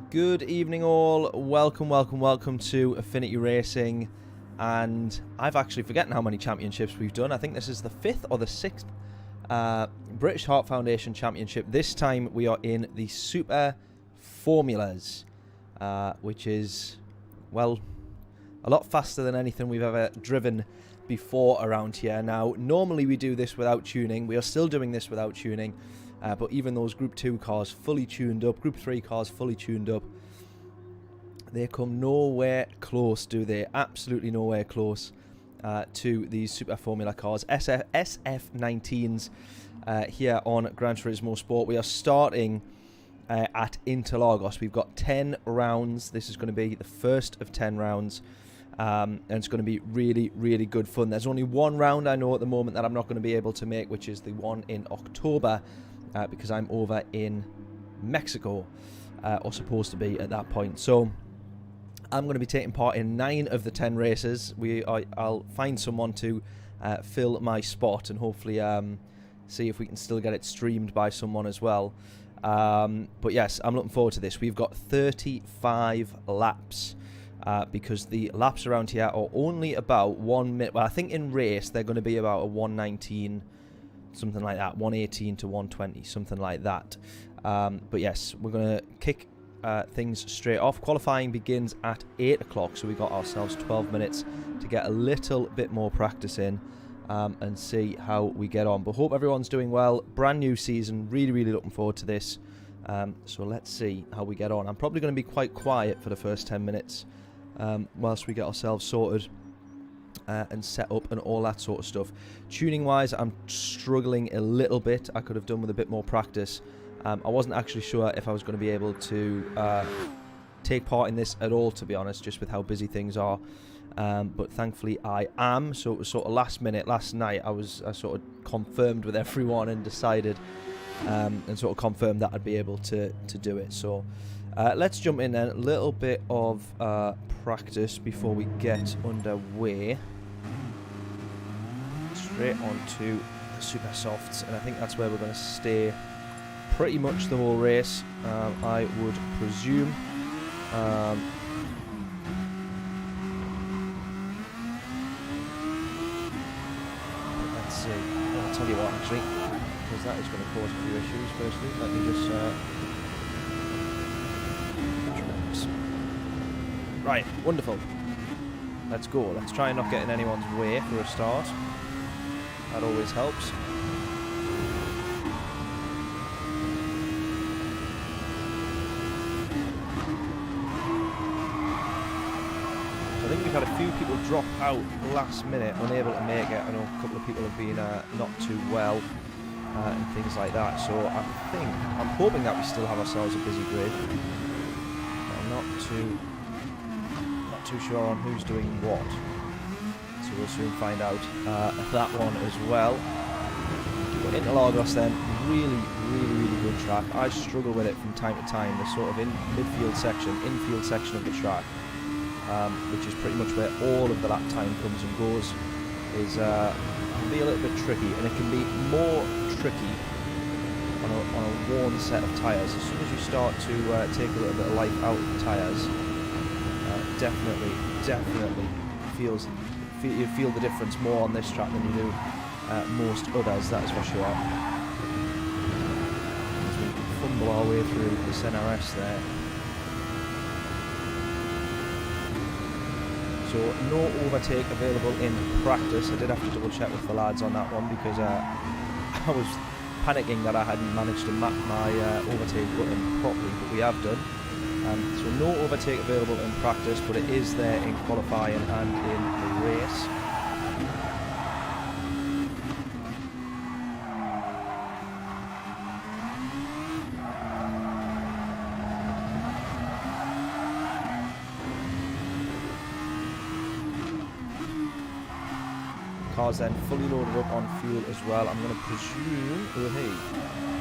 Good evening all, welcome to Affinity Racing, and I've actually forgotten how many championships we've done. I think this is the 5th or the 6th British Heart Foundation Championship. This time we are in the Super Formulas, which is, well, a lot faster than anything we've ever driven before around here. Now, normally we do this without tuning. We are still doing this without tuning. But even those Group 2 cars fully tuned up, Group 3 cars fully tuned up, they come nowhere close, do they? Absolutely nowhere close to these Super Formula cars. SF19s here on Gran Turismo Sport. We are starting at Interlagos. We've got 10 rounds. This is going to be the first of 10 rounds. And it's going to be really, really good fun. There's only one round I know at the moment that I'm not going to be able to make, which is the one in October. Because I'm over in Mexico, or supposed to be at that point. So I'm going to be taking part in 9 of the 10 races. I'll find someone to fill my spot and hopefully see if we can still get it streamed by someone as well. But yes, I'm looking forward to this. We've got 35 laps because the laps around here are only about 1 minute. Well, I think in race they're going to be about a 119. Something like that, 118 to 120, something like that. But yes, we're going to kick things straight off. Qualifying begins at 8 o'clock, so we got ourselves 12 minutes to get a little bit more practice in and see how we get on. But hope everyone's doing well. Brand new season, really, really looking forward to this. So let's see how we get on. I'm probably going to be quite quiet for the first 10 minutes whilst we get ourselves sorted. And set up and all that sort of stuff. Tuning wise, I'm struggling a little bit. I could have done with a bit more practice. I wasn't actually sure if I was going to be able to take part in this at all, to be honest, just with how busy things are. But thankfully I am. So it was sort of last minute, last night I sort of confirmed with everyone and decided and sort of confirmed that I'd be able to do it. So let's jump in then. A little bit of practice before we get underway. Straight onto the Super Softs, and I think that's where we're going to stay pretty much the whole race, I would presume. Let's see. I'll tell you what, actually, because that is going to cause a few issues. Firstly, let me just right, wonderful. Let's go. Let's try and not get in anyone's way for a start. That always helps. So I think we've had a few people drop out last minute, unable to make it. I know a couple of people have been not too well and things like that. So I'm hoping that we still have ourselves a busy grid. I'm not too sure on who's doing what, so we'll soon find out that one as well. But Interlagos then, really, really, really good track. I struggle with it from time to time. The sort of infield section of the track, which is pretty much where all of the lap time comes and goes, is can be a little bit tricky, and it can be more tricky on a worn set of tyres. As soon as you start to take a little bit of life out of the tyres, definitely you feel the difference more on this track than you do most others, that is for sure. As we fumble our way through this NRS there. So no overtake available in practice. I did have to double check with the lads on that one because I was panicking that I hadn't managed to map my overtake button properly, but we have done. So no overtake available in practice, but it is there in qualifying and in the race. Cars then fully loaded up on fuel as well. I'm going to presume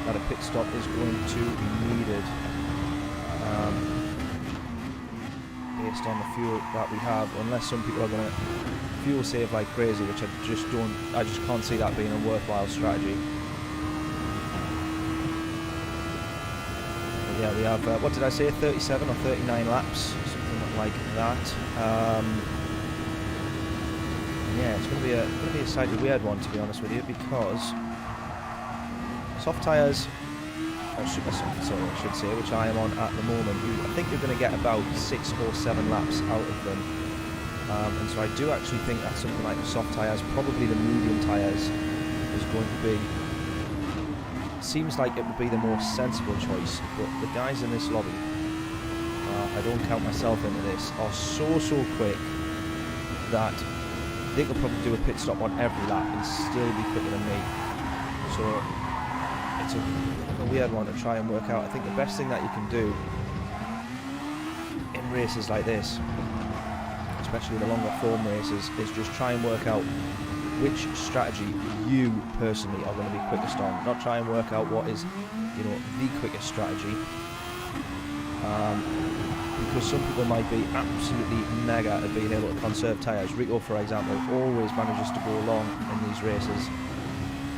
that a pit stop is going to be needed. Based on the fuel that we have, unless some people are going to fuel save like crazy, which I just can't see that being a worthwhile strategy. yeah, we have, what did I say, 37 or 39 laps, something like that. Yeah, it's going to be a slightly weird one, to be honest with you, because soft tyres, or super soft, sorry, I should say, which I am on at the moment, I think you're going to get about 6 or 7 laps out of them. And so I do actually think that something like the soft tyres, probably the medium tyres, is going to be, seems like it would be the more sensible choice. But the guys in this lobby, I don't count myself into this, are so quick that they could probably do a pit stop on every lap and still be quicker than me. So it's a weird one to try and work out. I think the best thing that you can do in races like this, especially the longer form races, is just try and work out which strategy you personally are going to be quickest on. Not try and work out what is, you know, the quickest strategy. Because some people might be absolutely mega at being able to conserve tyres. Rico, for example, always manages to go long in these races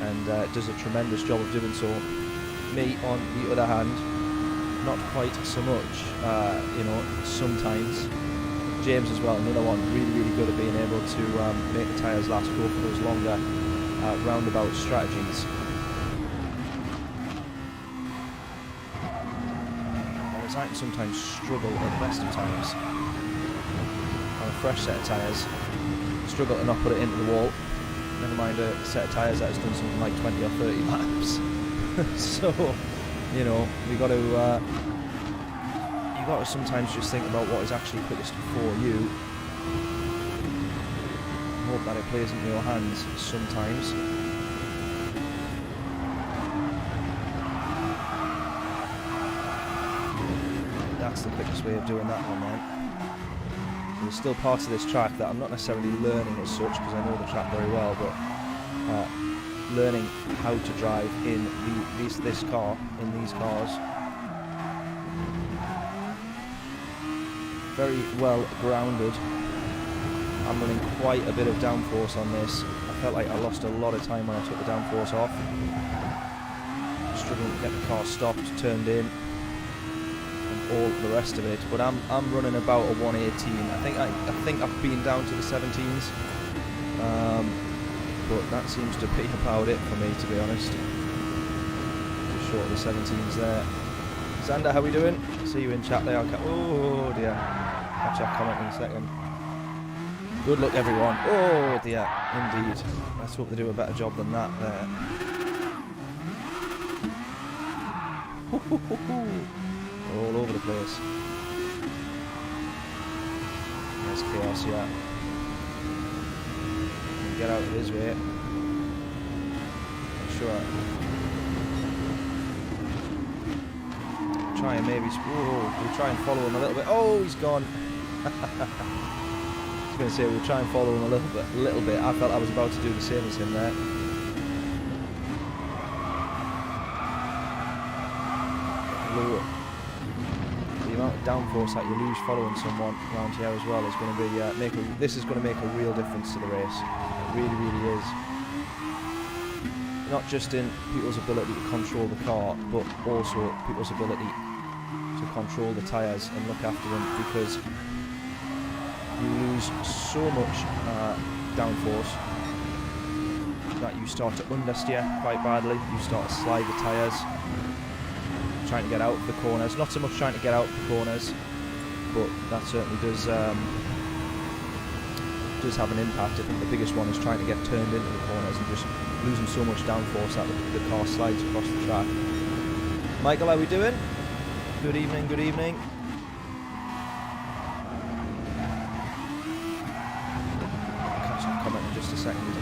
and does a tremendous job of doing so. Me, on the other hand, not quite so much, you know, sometimes. James as well, another one, really good at being able to make the tyres last, go for those longer roundabout strategies. Whereas I can sometimes struggle at the best of times on a fresh set of tyres, struggle to not put it into the wall, never mind a set of tyres that has done something like 20 or 30 laps. So, you know, you've got to sometimes just think about what is actually quickest for you. Hope that it plays into your hands sometimes. That's the quickest way of doing that one then. There's still parts of this track that I'm not necessarily learning as such, because I know the track very well, but learning how to drive in this car, in these cars. Very well grounded. I'm running quite a bit of downforce on this. I felt like I lost a lot of time when I took the downforce off. Struggling to get the car stopped, turned in, and all the rest of it. But I'm running about a 118. I think I've been down to the 17s, but that seems to be about it for me, to be honest. Just short of the 17s there. Xander, how we doing? See you in chat there. Oh dear. Catch that comment in a second. Good luck, everyone. Oh dear, indeed. Let's hope they do a better job than that there. We're all over the place. There's chaos, yeah. Get out of his way. Sure. Try and maybe... Whoa, we'll try and follow him a little bit. Oh, he's gone. I was going to say, we'll try and follow him a little bit. I felt I was about to do the same as him there. Lower. The amount of downforce that you lose following someone around here as well is going to be this is going to make a real difference to the race. It really is. Not just in people's ability to control the car, but also people's ability to control the tyres and look after them, because you lose so much downforce that you start to understeer quite badly. You start to slide the tyres, trying to get out of the corners. Not so much trying to get out of the corners, but that certainly does have an impact. I think the biggest one is trying to get turned into the corners and just losing so much downforce that the car slides across the track. Michael, how are we doing? Good evening, good evening. I'll catch that comment in just a second.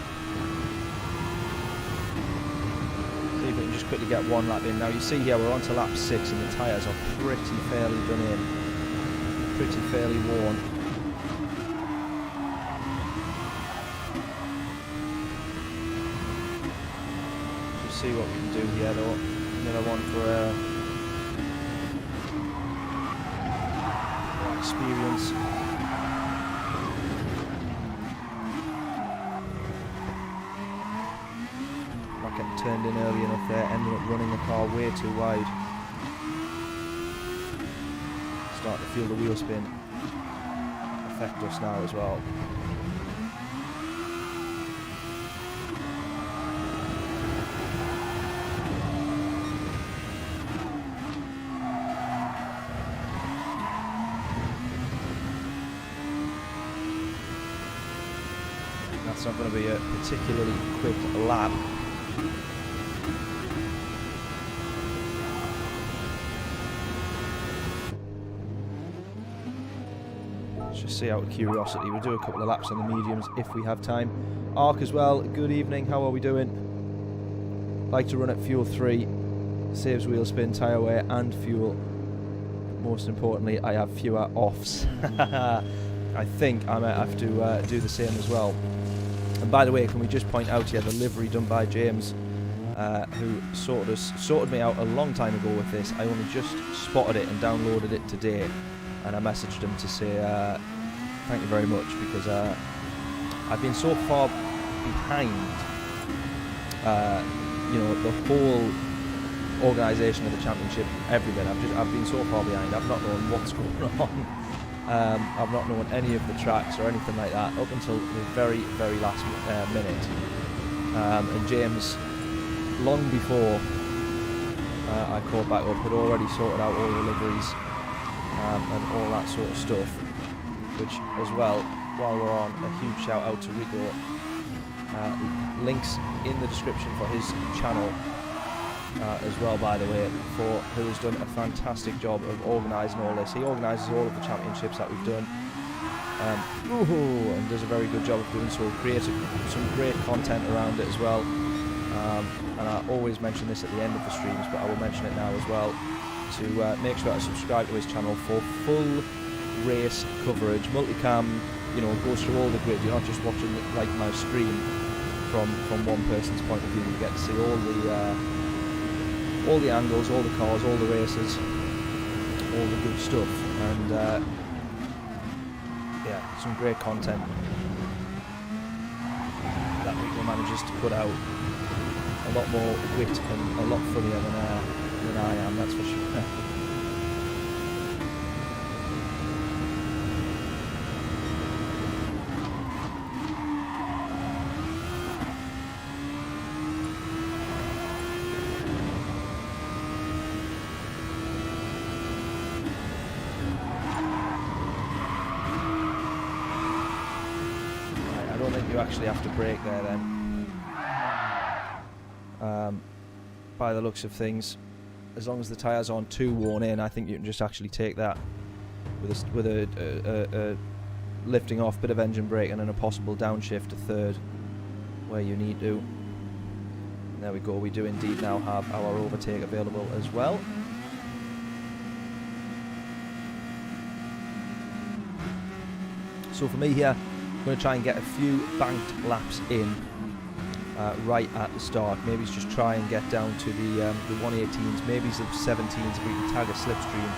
See if we can just quickly get one lap in. Now you see here we're on to lap 6 and the tyres are pretty fairly done in. Pretty fairly worn. See what we can do here though. Another one for experience. Not getting turned in early enough there, ended up running the car way too wide. starting to feel the wheel spin affect us now as well. That's not going to be a particularly quick lap. Just see out of curiosity, we'll do a couple of laps on the mediums if we have time. Arc as well, good evening, how are we doing? Like to run at fuel 3, saves wheel spin, tyre wear and fuel. Most importantly, I have fewer offs. I think I might have to do the same as well. And by the way, can we just point out here the livery done by James, who sorted me out a long time ago with this. I only just spotted it and downloaded it today, and I messaged him to say thank you very much, because I've been so far behind, you know, the whole organisation of the championship, everything. I've been so far behind. I've not known what's going on. I've not known any of the tracks or anything like that up until the very, very last minute. And James, long before I called back up, had already sorted out all the liveries and all that sort of stuff. Which, as well, while we're on, a huge shout out to Rico. Links in the description for his channel as well, by the way, who has done a fantastic job of organising all this. He organises all of the championships that we've done, and does a very good job of doing so. Created some great content around it as well, and I always mention this at the end of the streams, but I will mention it now as well, to make sure to subscribe to his channel for full race coverage. Multicam, you know, goes through all the grid. You're not just watching like my stream from one person's point of view. You get to see all the angles, all the cars, all the races, all the good stuff, and yeah, some great content that Rico manages to put out. A lot more wit and a lot funnier than I am, that's for sure. You actually have to brake there then, by the looks of things. As long as the tyres aren't too worn in, I think you can just actually take that with a lifting off, bit of engine brake, and then a possible downshift to third where you need to. And there we go, we do indeed now have our overtake available as well. So for me here, I'm going to try and get a few banked laps in right at the start. Maybe it's just try and get down to the 118s, maybe the 17s if we can tag a slipstream,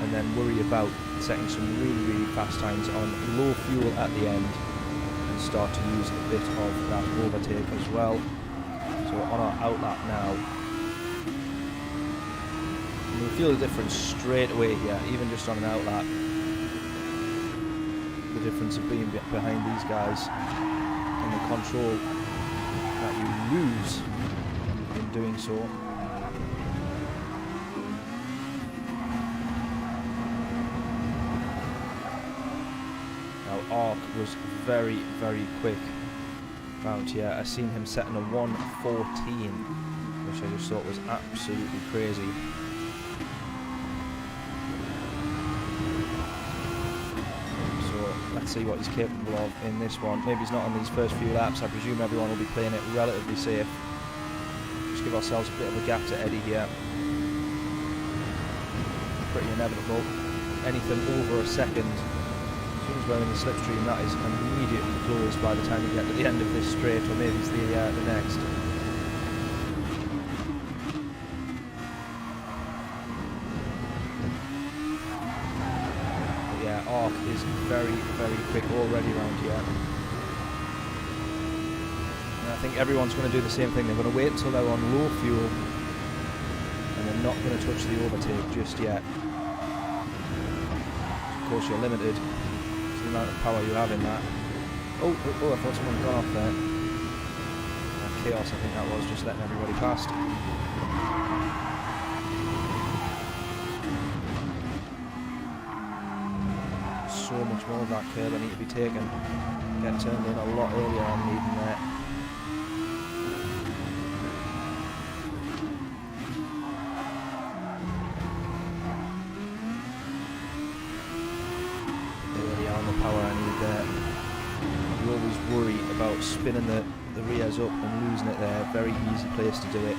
and then worry about setting some really, really fast times on low fuel at the end and start to use a bit of that overtake as well. So on our outlap now, we'll feel the difference straight away here, even just on an outlap. The difference of being behind these guys and the control that you lose in doing so. Now Arc was very, very quick round here. I seen him setting a 1:14, which I just thought was absolutely crazy. Let's see what he's capable of in this one. Maybe he's not on these first few laps. I presume everyone will be playing it relatively safe. Just give ourselves a bit of a gap to Eddie here. Pretty inevitable. Anything over a second, as soon as we're in the slipstream, that is immediately closed by the time we get to the end of this straight, or maybe it's the next. Arc is very, very quick already around here. And I think everyone's going to do the same thing. They're going to wait until they're on low fuel, and they're not going to touch the overtake just yet. course you're limited to the amount of power you have in that. Oh, I thought someone had gone off there. Chaos, I think that was, just letting everybody past. So much more of that curb I need to be taken. Get turned in a lot earlier on needing there. Earlier on the power I need there. You always worry about spinning the rears up and losing it there. Very easy place to do it.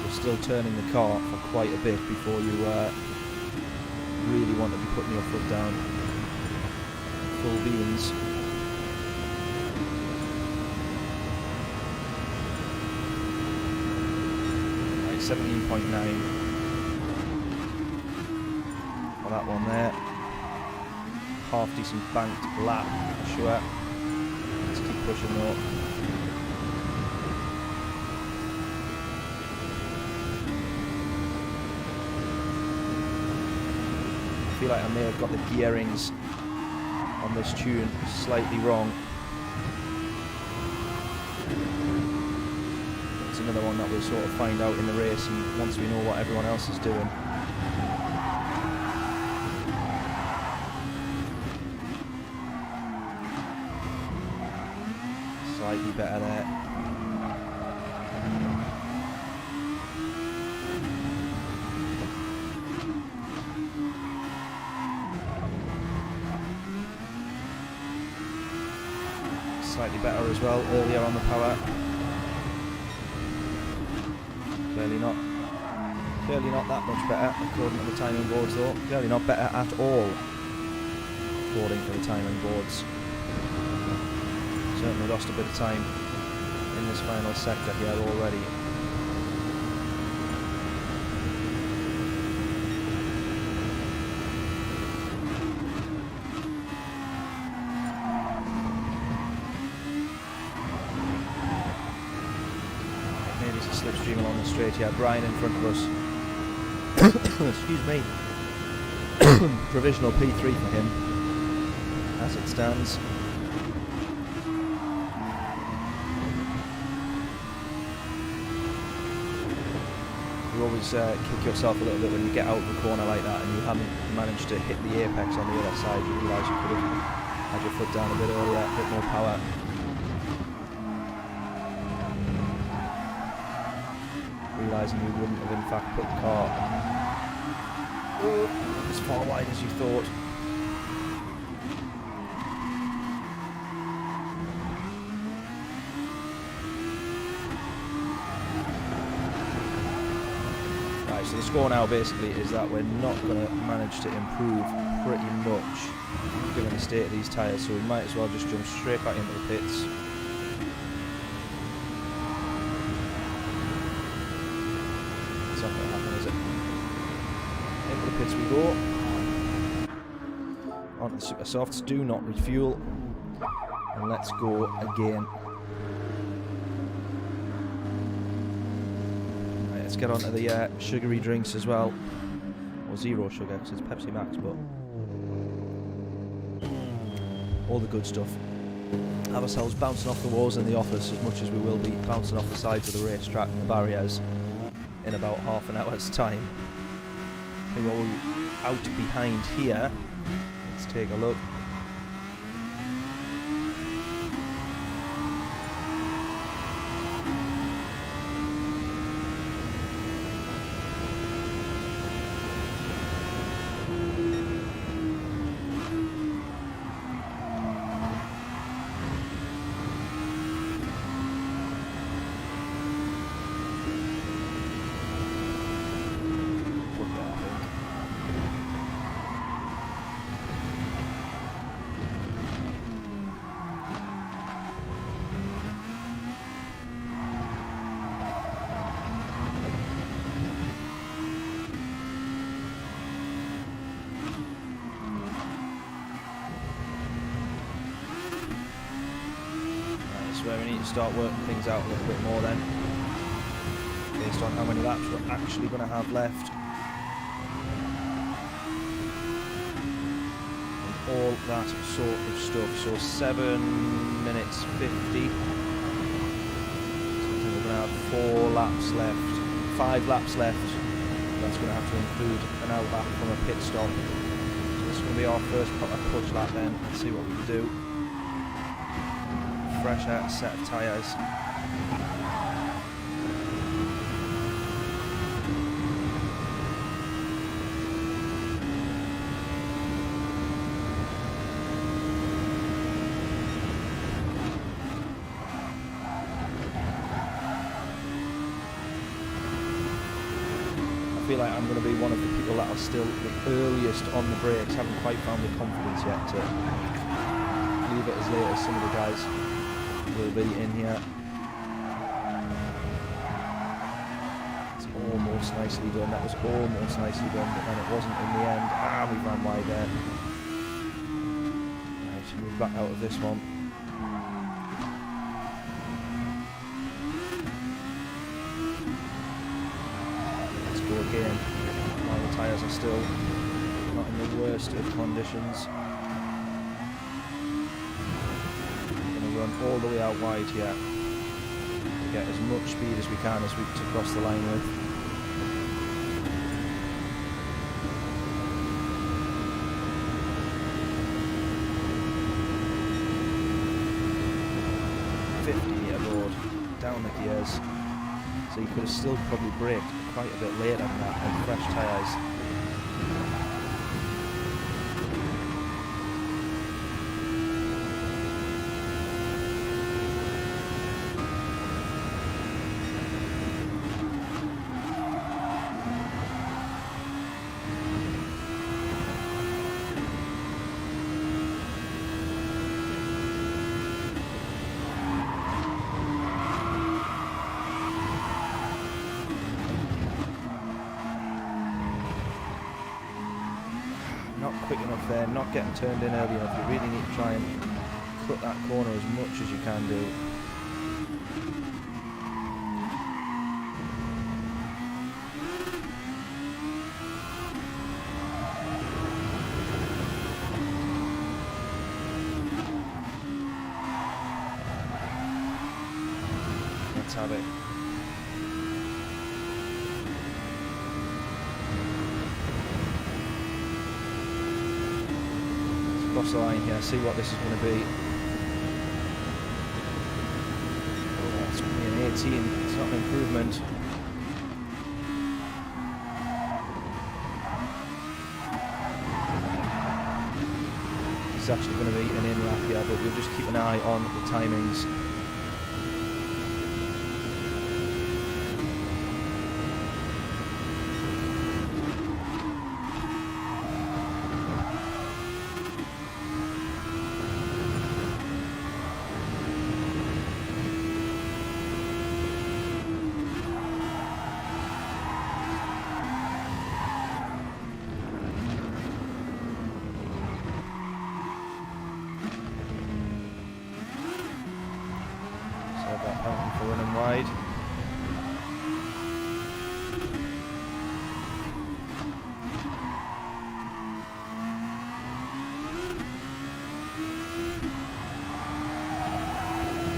You're still turning the car for quite a bit before you really want to be putting your foot down. Full beans. Right, 17.9 for that one there. Half decent banked lap for sure. Let's keep pushing though. I feel like I may have got the gearings on this tune slightly wrong. It's another one that we'll sort of find out in the race and once we know what everyone else is doing. Slightly better there. Slightly better as well earlier on the power. Clearly not that much better according to the timing boards though. Clearly not better at all according to the timing boards. Certainly lost a bit of time in this final sector here already. Slipstream along the straight here. Brian in front of us. Excuse me. Provisional P3 for him as it stands. You always kick yourself a little bit when you get out of the corner like that and you haven't managed to hit the apex on the other side. You realise you could have had your foot down a bit earlier, a bit more power. Realising you wouldn't have in fact put the car as far wide as you thought. Right, so the score now basically is that we're not going to manage to improve pretty much given the state of these tyres, so we might as well just jump straight back into the pits. It's not going to happen, is it? Into the pits we go. Onto the super softs, do not refuel, and let's go again. Right, let's get onto the sugary drinks as well, or zero sugar because it's Pepsi Max, but all the good stuff. Have ourselves bouncing off the walls in the office as much as we will be bouncing off the sides of the racetrack and the barriers in about half an hour's time. Who are we out behind here? Let's take a look. Where we need to start working things out a little bit more then, based on how many laps we're actually going to have left. all that sort of stuff. So 7 minutes 50. So we're going to have 4 laps left, 5 laps left. That's going to have to include an out lap from a pit stop. So this is going to be our first proper push lap then. Let's see what we can do. Fresher set of tyres. I feel like I'm going to be one of the people that are still the earliest on the brakes, haven't quite found the confidence yet to leave it as late as some of the guys will be in here. It's almost nicely done, that was almost nicely done, but then it wasn't in the end. We ran wide there. Right, so move back out of this one. Again, while the tyres are still not in the worst of conditions. We're going to run all the way out wide here to get as much speed as we can as we to cross the line with. Aboard, down the gears. So you could have still probably braked quite a bit later than that on fresh tyres. Not quick enough there, not getting turned in early enough. You really need to try and cut that corner as much as you can do. Let's have it. Cross the line here, see what this is going to be. Oh, that's going to be an 18, it's not an improvement. It's actually going to be an in lap here, but we'll just keep an eye on the timings. For running wide.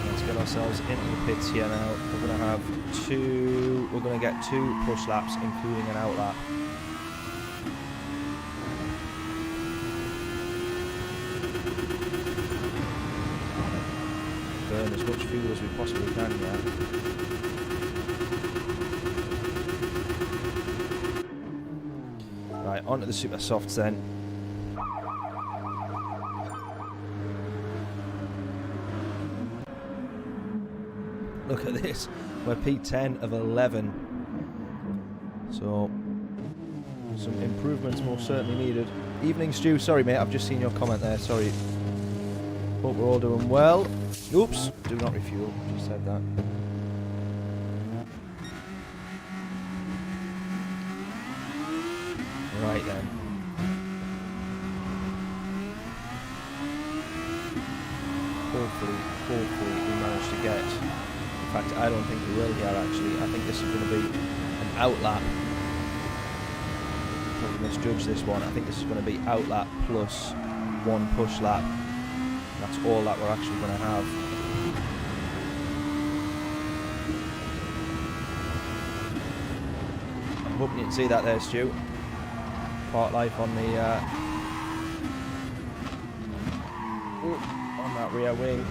Let's get ourselves into the pits here now. We're going to have we're going to get 2 push laps, including an out lap. Burn as much fuel as we possibly can here. Right, onto the super softs then. Look at this, we're P10 of 11. So, some improvements most certainly needed. Evening Stu, sorry mate, I've just seen your comment there, sorry. Hope we're all doing well. Oops, do not refuel, just said that. Right then. Hopefully we manage to get, in fact I don't think we will here actually, I think this is going to be an outlap. Probably misjudge this one, I think this is going to be outlap plus one push lap. That's all that we're actually going to have. I'm hoping you can see that there, Stu. Part life on the on that rear wing.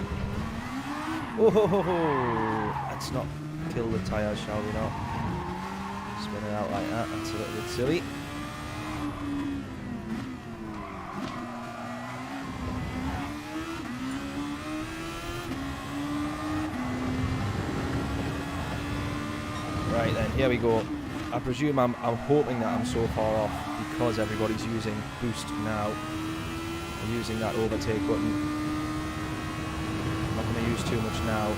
Oh, let's not kill the tyres, shall we not? Spin it out like that. That's a little bit silly. Right then, here we go. I presume I'm hoping that I'm so far off because everybody's using boost now. I'm using that overtake button. I'm not going to use too much now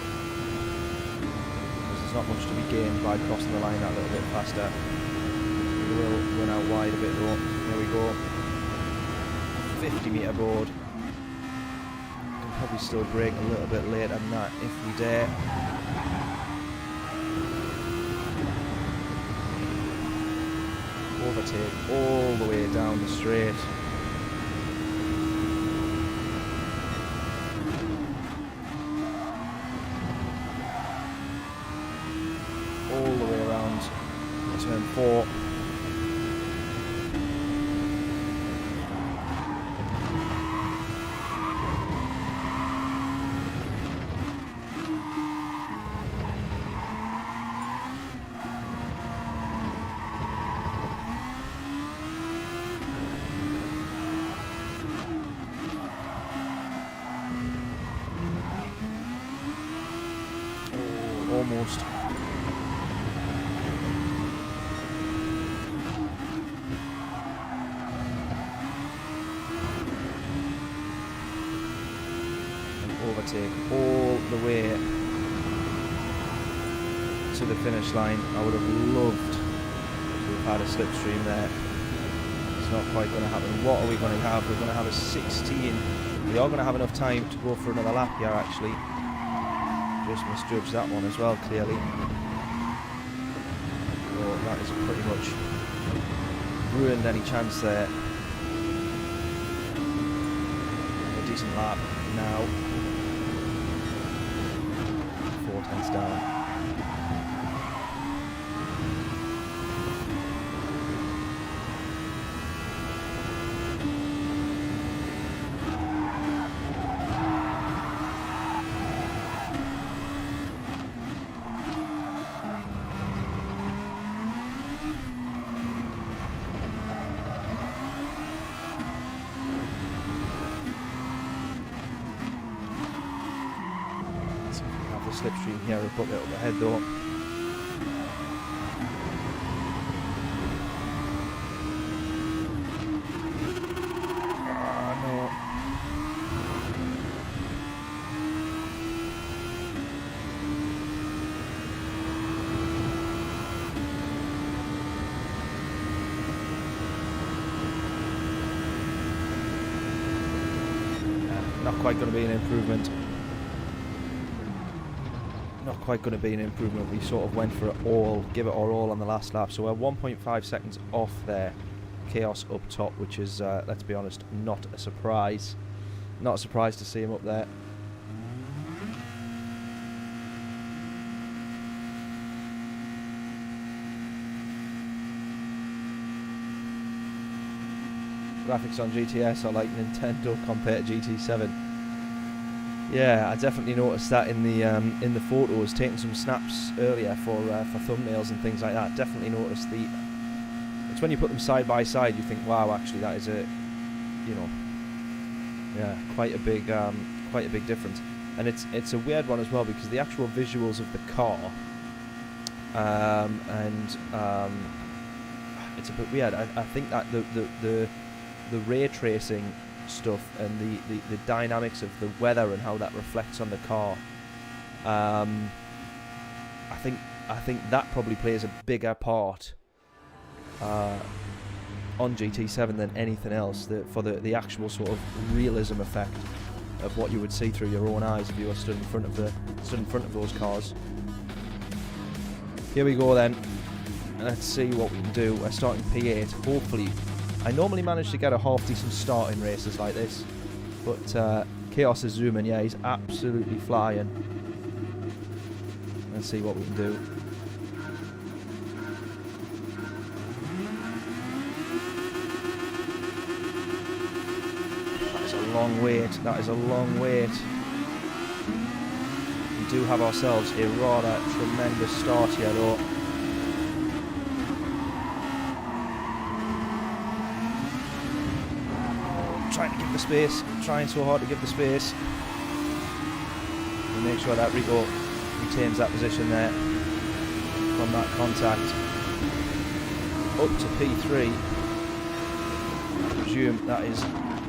because there's not much to be gained by crossing the line that little bit faster. We will run out wide a bit though. There we go. 50 metre board. Can probably still brake a little bit later than that if we dare. Overtake all the way down the straight. All the way around turn 4. Almost. And overtake all the way to the finish line. I would have loved to have had a slipstream there. It's not quite going to happen. What are we going to have? We're going to have a 16. We are going to have enough time to go for another lap here actually. Just misjudged that one as well, clearly. So that is pretty much ruined any chance there. A decent lap now. 4 tenths down. Slipstream here, a bit up ahead though. Oh no. Not quite going to be an improvement. Not quite going to be an improvement. We sort of went for it all, give it our all on the last lap. So we're 1.5 seconds off there. Chaos up top, which is, let's be honest, not a surprise. Not a surprise to see him up there. Graphics on GTS are like Nintendo compared to GT7. Yeah, I definitely noticed that in the photos, taking some snaps earlier for thumbnails and things like that. Definitely noticed the. It's when you put them side by side, you think, wow, actually that is a, you know, yeah, quite a big difference. And it's a weird one as well because the actual visuals of the car, it's a bit weird. I think that the ray tracing stuff and the dynamics of the weather and how that reflects on the car, I think that probably plays a bigger part on GT7 than anything else, for the actual sort of realism effect of what you would see through your own eyes if you were stood in front of those cars. Here we go then. Let's see what we can do. We're starting P8. Hopefully I normally manage to get a half decent start in races like this, but Chaos is zooming. Yeah, he's absolutely flying. Let's see what we can do. That is a long wait. That is a long wait. We do have ourselves a rather tremendous start here, though. Trying to give the space, trying so hard to give the space. And make sure that Rico retains that position there from that contact. Up to P3. I presume that is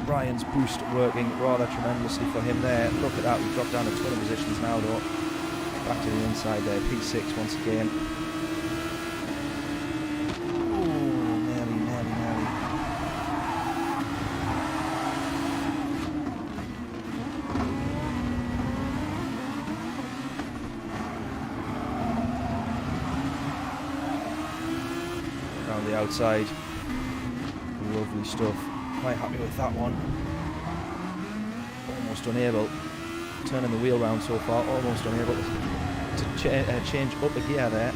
Brian's boost working rather tremendously for him there. Look at that, we've dropped down a ton of positions now though. Back to the inside there, P6 once again. The outside, lovely stuff. Quite happy with that one. Almost unable, turning the wheel round so far, almost unable to change up a gear there.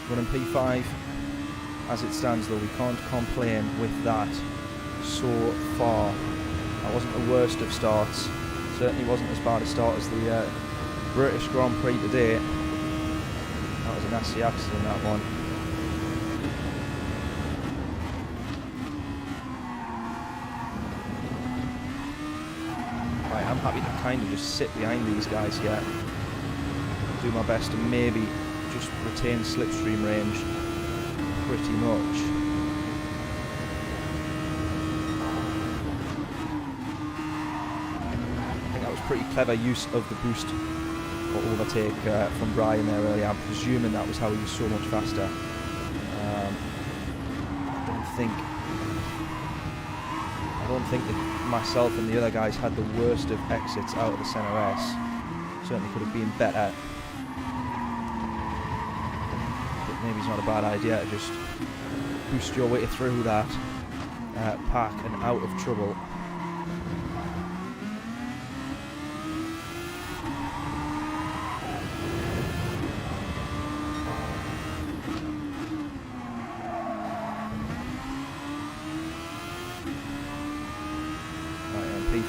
Running P5 as it stands though, we can't complain with that so far. That wasn't the worst of starts, certainly wasn't as bad a start as the British Grand Prix today. That was a nasty accident, that one. Right, I'm happy to kind of just sit behind these guys here. Do my best to maybe just retain slipstream range pretty much. I think that was pretty clever use of the boost or overtake from Brian there earlier. I'm presuming that was how he was so much faster. I don't think that myself and the other guys had the worst of exits out of the centre S. Certainly could have been better. But maybe it's not a bad idea to just boost your way through that pack and out of trouble.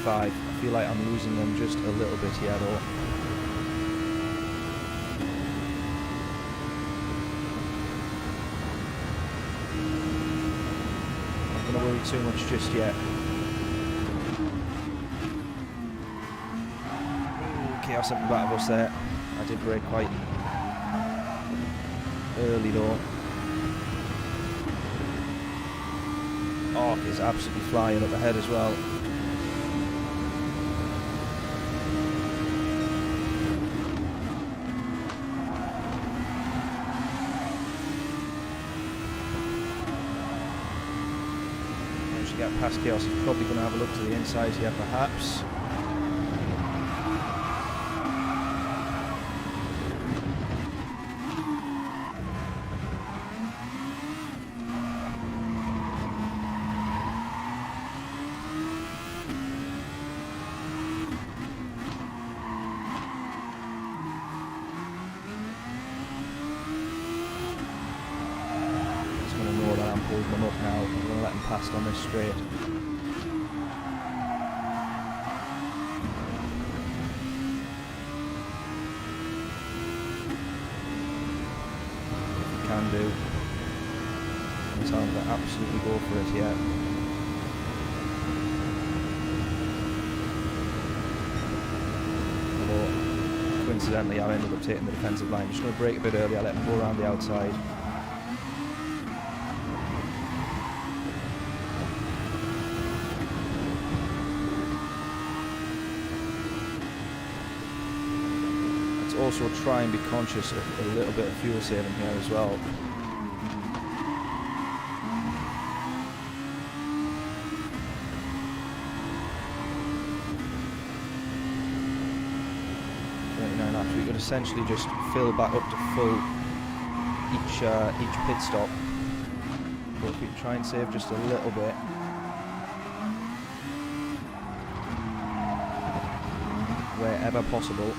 I feel like I'm losing them just a little bit here though. Not going to worry too much just yet. Chaos up the back of us there. I did brake quite early though. Arc is absolutely flying up ahead as well. Get past Chaos, he's probably going to have a look to the inside here perhaps. Holding them up now. I'm going to let them pass on this straight. If you can do. It's time to absolutely go for it yet. Although, coincidentally, I ended up taking the defensive line. Just going to brake a bit early. I let them go around the outside. Also try and be conscious of a little bit of fuel saving here as well. We could essentially just fill back up to full each pit stop. But if we can try and save just a little bit. Wherever possible.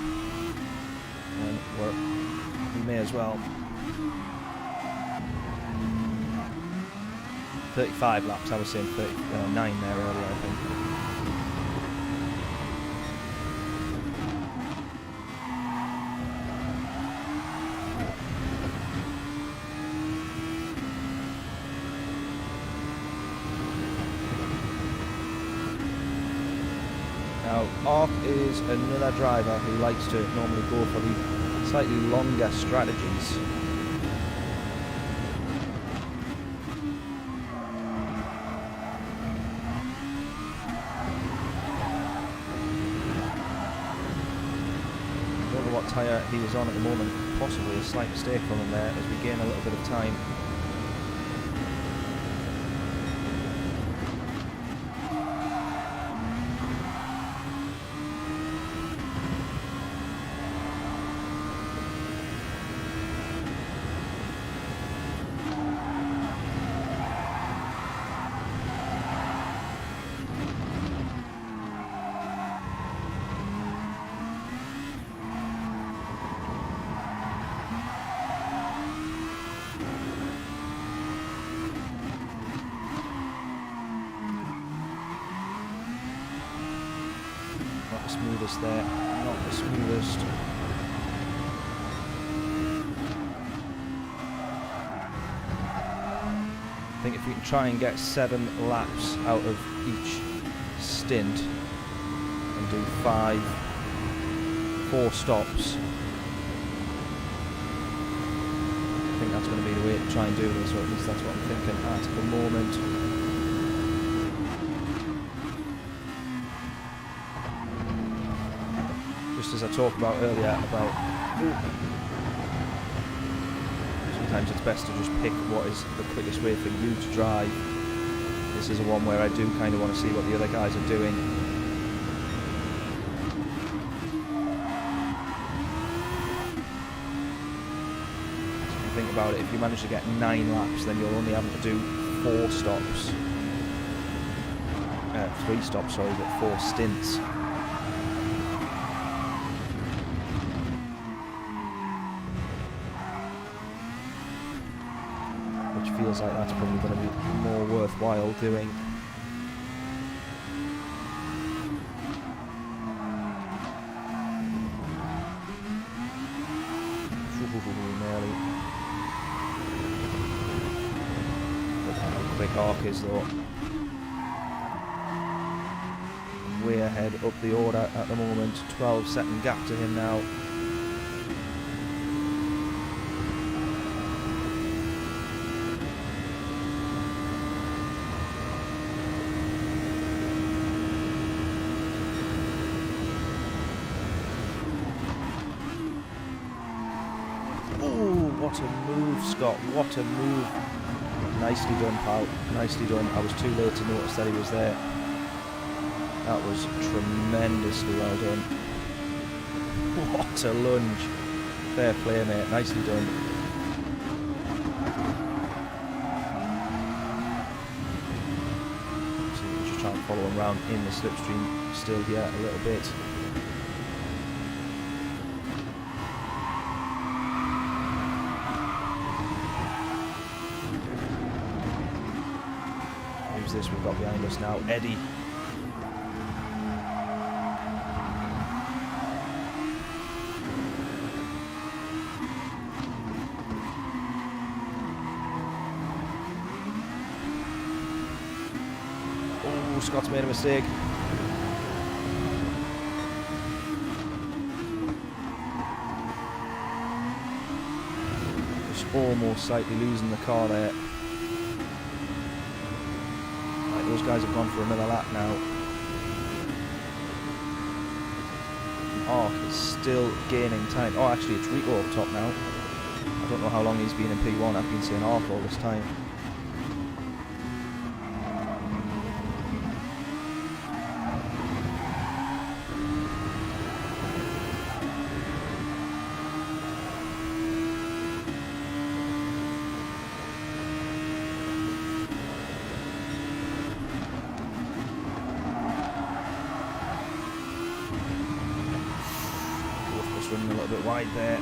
And we may as well. 35 laps, I was saying 39 there earlier, I think. Now, Ark is another driver who likes to normally go for the slightly longer strategies. What tyre he was on at the moment, possibly a slight mistake from him there as we gain a little bit of time. Smoothest there, not the smoothest. I think if we can try and get 7 laps out of each stint and do 4 stops, I think that's going to be the way to try and do this, or at least that's what I'm thinking at the moment. As I talked about earlier, about sometimes it's best to just pick what is the quickest way for you to drive. This is one where I do kind of want to see what the other guys are doing. So if you think about it, if you manage to get 9 laps, then you're only having to do 4 stops. 3 stops, sorry, but 4 stints. Feels like that's probably going to be more worthwhile doing. Nearly. Look how quick Ark is though. Way ahead up the order at the moment. 12-second gap to him now. What a move, Scott. What a move. Nicely done, pal. Nicely done. I was too late to notice that he was there. That was tremendously well done. What a lunge. Fair play, mate. Nicely done. So we'll just try and follow him around in the slipstream still here a little bit. This we've got behind us now, Eddie. Oh, Scott's made a mistake. Just almost slightly losing the car there. Those guys have gone for another lap now. Ark is still gaining time. Oh, actually, it's Rico up top now. I don't know how long he's been in P1. I've been seeing Ark all this time. little bit wide there.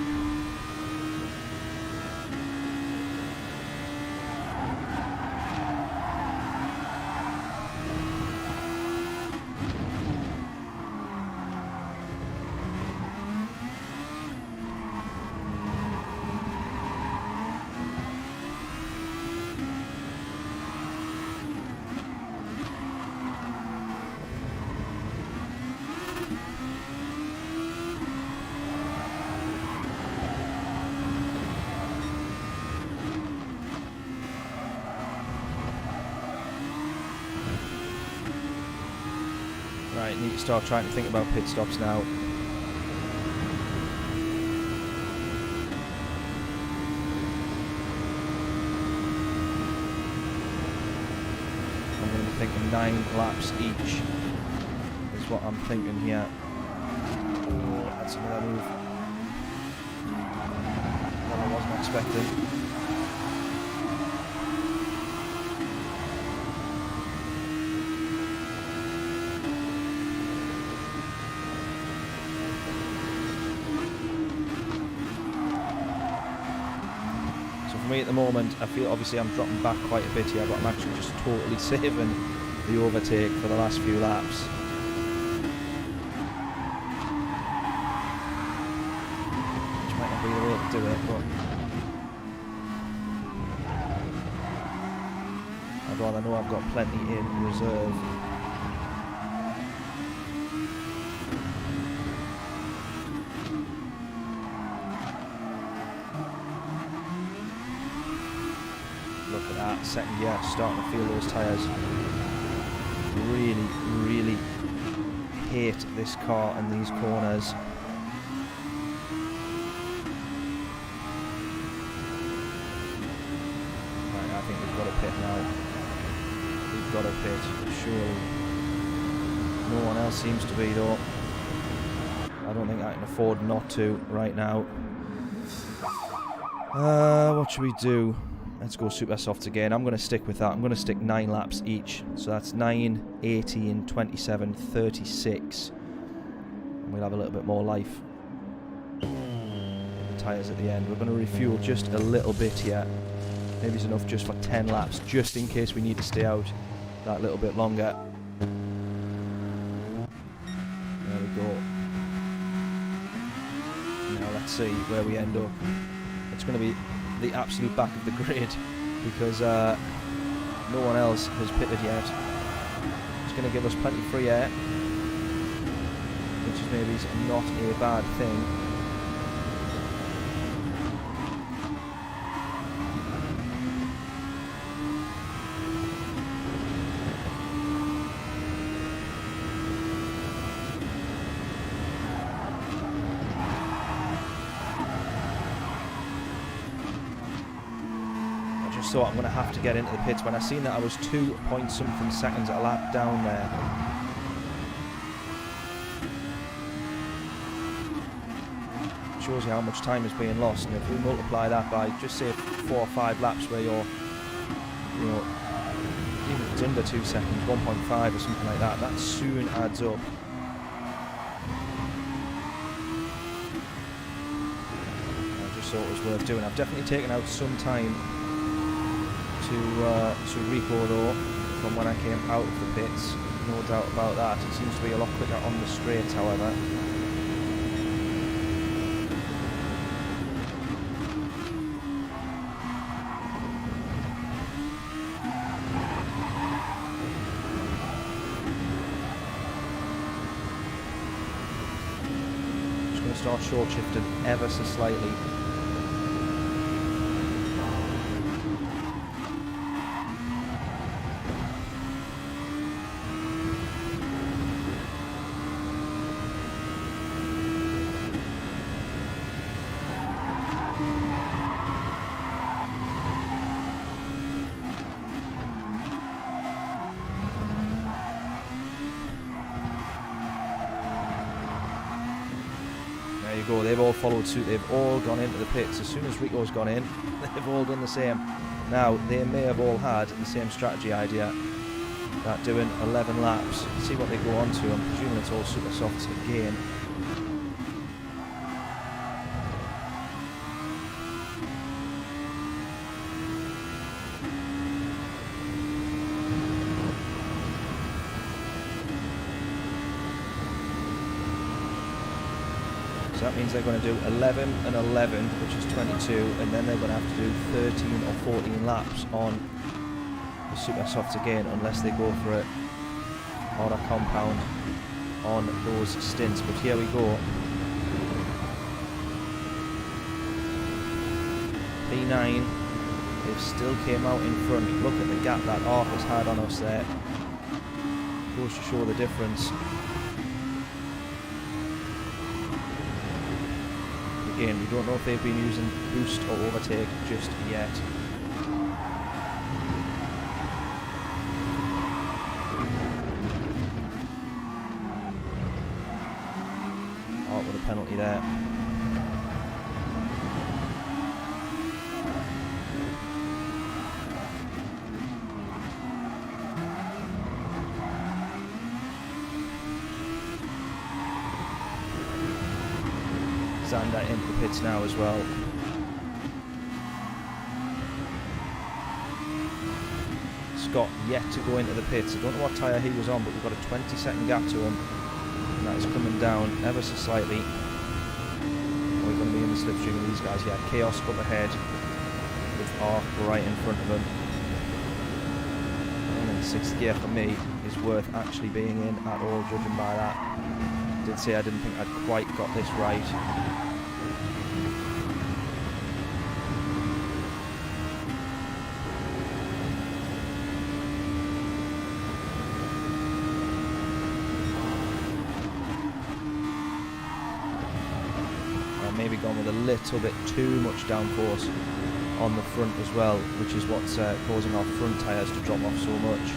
Right, need to start trying to think about pit stops now. I'm going to be thinking 9 laps each is what I'm thinking here. Oh, that's another move. That I wasn't expecting. For me at the moment, I feel obviously I'm dropping back quite a bit here, but I'm actually just totally saving the overtake for the last few laps. Which might not be the way to do it, but I'd rather know I've got plenty in reserve. Look at that, second gear, starting to feel those tyres. Really, really hate this car and these corners. Right, I think we've got a pit now. We've got a pit, surely. No one else seems to be though. I don't think I can afford not to right now. What should we do? Let's go super softs again. I'm going to stick with that. I'm going to stick 9 laps each. So that's 9, 18, 27, 36. And we'll have a little bit more life. Tyres at the end. We're going to refuel just a little bit here. Maybe it's enough just for 10 laps, just in case we need to stay out that little bit longer. There we go. Now let's see where we end up. It's going to be the absolute back of the grid because no one else has pitted yet. It's going to give us plenty of free air, which is maybe not a bad thing. So I'm going to have to get into the pits. When I seen that I was 2 point something seconds a lap down there. Shows you how much time is being lost, and if we multiply that by just say 4 or 5 laps where you're, you know, even if it's under 2 seconds, 1.5 or something like that, that soon adds up. I just thought it was worth doing. I've definitely taken out some time to record though from when I came out of the pits, no doubt about that. It seems to be a lot quicker on the straights, however. Just going to start short shifting ever so slightly. Go. They've all followed suit. They've all gone into the pits. As soon as Rico's gone in, they've all done the same. Now, they may have all had the same strategy idea, that doing 11 laps. See what they go on to. I'm presuming it's all super softs again. that means they're going to do 11 and 11, which is 22, and then they're going to have to do 13 or 14 laps on the super softs again, unless they go for it on a compound on those stints. But here we go. P9, they've still came out in front. Look at the gap that Ark has had on us there. Goes to show the difference. Again, we don't know if they've been using boost or overtake just yet. Oh, what a penalty there. Zander into the pits now as well. Scott yet to go into the pits. I don't know what tyre he was on, but we've got a 20-second gap to him, and that is coming down ever so slightly. We're going to be in the slipstream of these guys. Yeah, Chaos up ahead with Ark right in front of him. And then 6th gear for me is worth actually being in at all, judging by that. Did say I didn't think I'd quite got this right. Maybe gone with a little bit too much downforce on the front as well, which is what's causing our front tyres to drop off so much.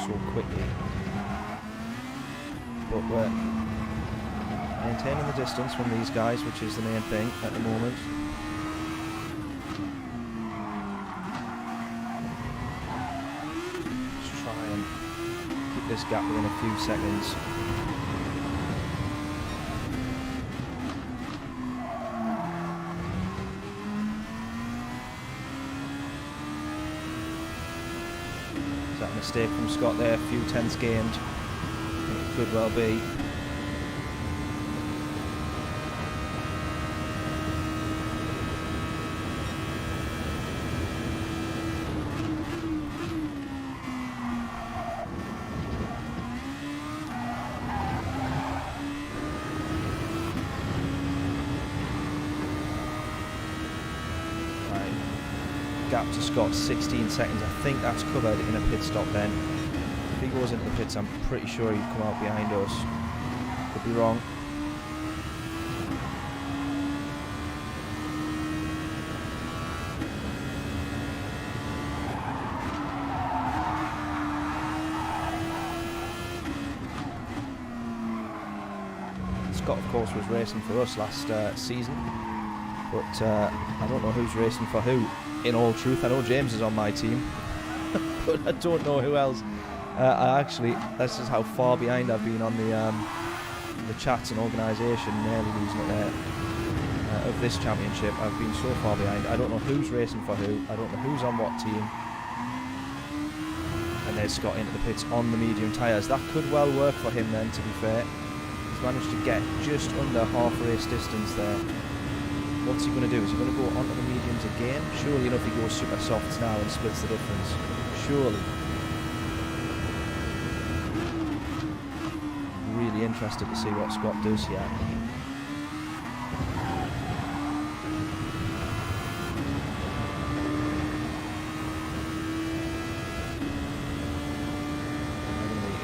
So quickly. But we're maintaining the distance from these guys, which is the main thing at the moment. This gap within a few seconds. Is that a mistake from Scott there? A few tenths gained. I think it could well be. Gap to Scott, 16 seconds. I think that's covered in a pit stop then. If he goes into the pits, I'm pretty sure he'd come out behind us. Could be wrong. Scott, of course, was racing for us last season. But I don't know who's racing for who. In all truth, I know James is on my team, but I don't know who else. This is how far behind I've been on the chats and organisation, nearly losing it there, of this championship. I've been so far behind. I don't know who's racing for who. I don't know who's on what team. And there's Scott into the pits on the medium tyres. That could well work for him then, to be fair. He's managed to get just under half race distance there. What's he going to do? Is he going to go onto the mediums again? Surely enough he goes super softs now and splits the difference. Surely. Really interested to see what Scott does here.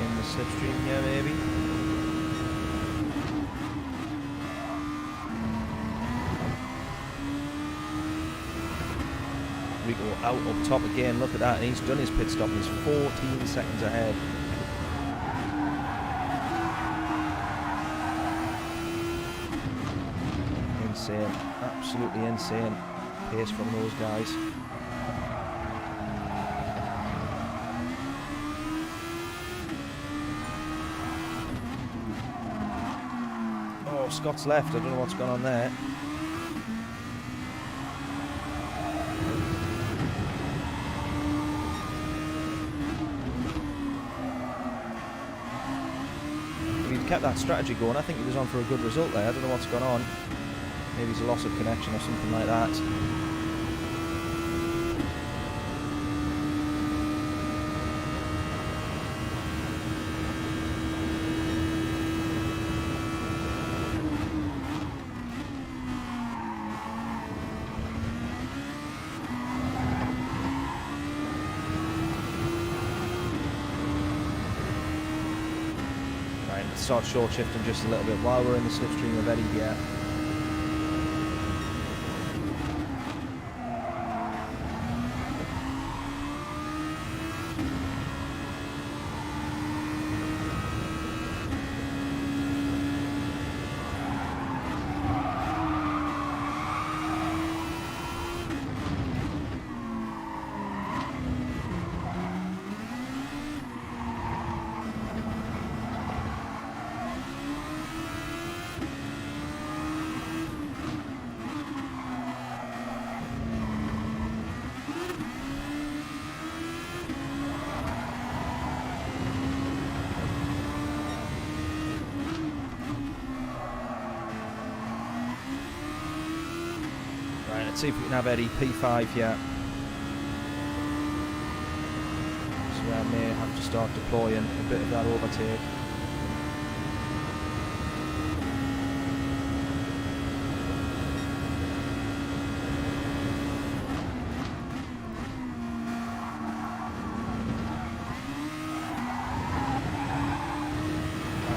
In the slipstream here maybe. We go out up top again, look at that, and he's done his pit stop, he's 14 seconds ahead. Insane, absolutely insane pace from those guys. Oh, Scott's left, I don't know what's gone on there. kept that strategy going. I think he was on for a good result there. I don't know what's gone on. Maybe it's a loss of connection or something like that. Start short shifting just a little bit while we're in the slipstream of Eddie here. Let's see if we can have Eddie P5 here. So I may have to start deploying a bit of that overtake.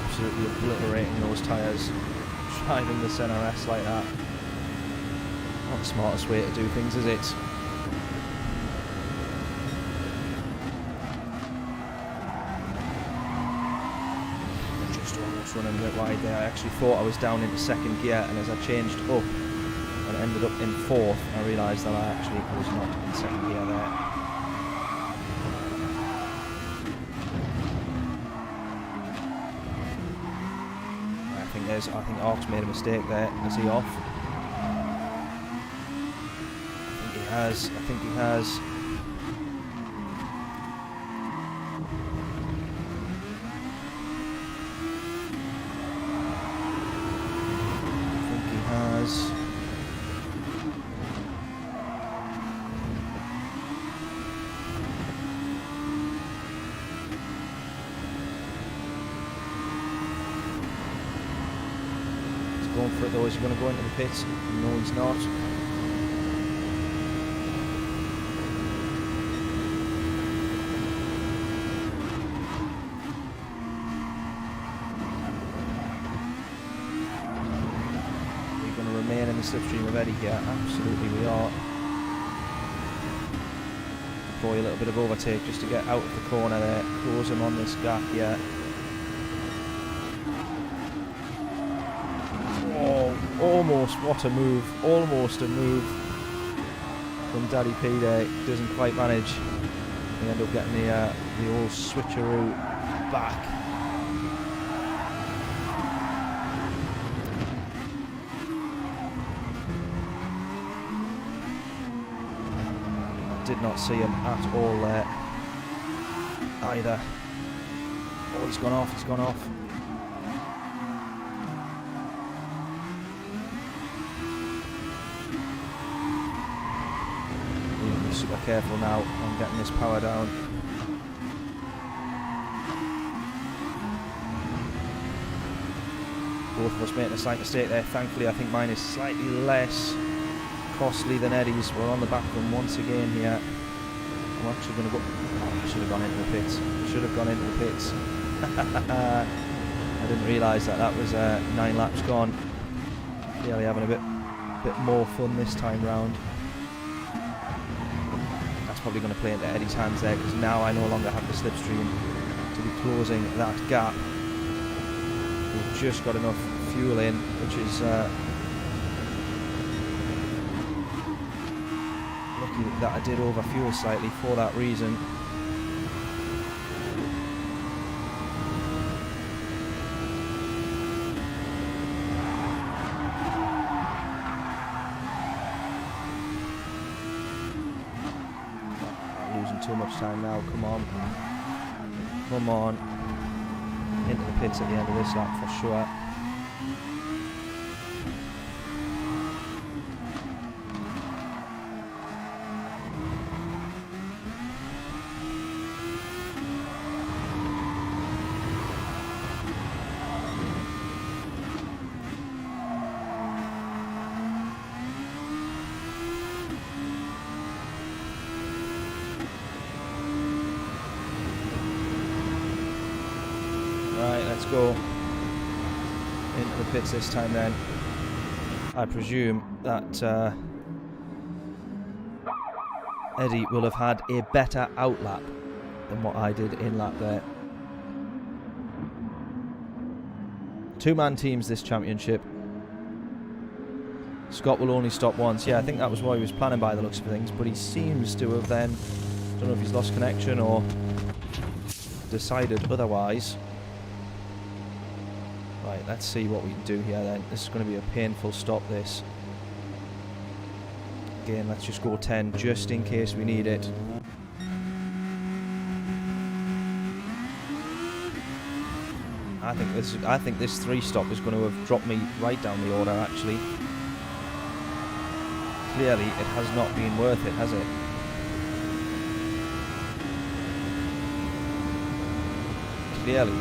Absolutely obliterating those tyres, driving this NRS like that. Not the smartest way to do things, is it? Just almost running a bit wide there. I actually thought I was down into second gear, and as I changed up and ended up in fourth, I realised that I actually was not in second gear there. I think Ark's made a mistake there. Is he off? I think he has. He's going for it though. Is he going to go into the pits? No, he's not. Slipstream of Eddie here, absolutely we are. Deploy a little bit of overtake just to get out of the corner there, close him on this gap here. Oh, almost, what a move, almost a move from Daddy P there, doesn't quite manage. We end up getting the old switcheroo back. Did not see him at all there either. Oh, he's gone off, he's gone off. You need to be super careful now on getting this power down. Both of us making a slight mistake there. Thankfully, I think mine is slightly less costly than Eddie's. We're on the back run once again here. I'm actually going to go. Oh, I should have gone into the pits. Should have gone into the pits. I didn't realise that was 9 laps gone. Yeah, we're having a bit more fun this time round. That's probably going to play into Eddie's hands there, because now I no longer have the slipstream to be closing that gap. We've just got enough fuel in, which is lucky that I did overfuel slightly for that reason. Too much time now, come on. Come on. into the pits at the end of this lap for sure. Right, let's go into the pits this time then. I presume that Eddie will have had a better outlap than what I did in lap there. Two-man teams this championship. Scott will only stop once. Yeah, I think that was what he was planning by the looks of things, but he seems to have then, don't know if he's lost connection or decided otherwise. Right, let's see what we can do here then. This is going to be a painful stop, this. Again, let's just go 10 just in case we need it. I think this 3-stop is going to have dropped me right down the order actually. Clearly it has not been worth it, has it? Clearly.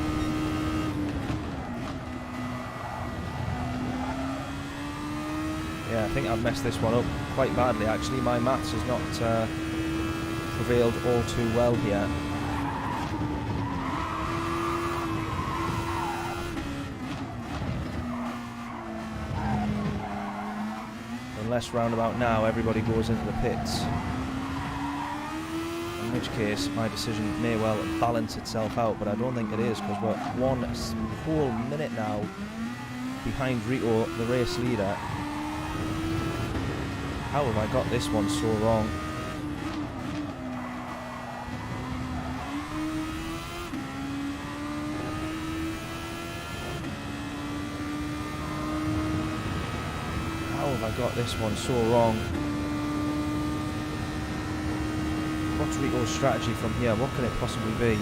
Yeah, I think I've messed this one up quite badly actually. My maths has not prevailed all too well here. Unless round about now everybody goes into the pits. In which case my decision may well balance itself out, but I don't think it is because we're 1 whole minute now behind Rito, the race leader. How have I got this one so wrong? How have I got this one so wrong? What's Rito's strategy from here? What can it possibly be?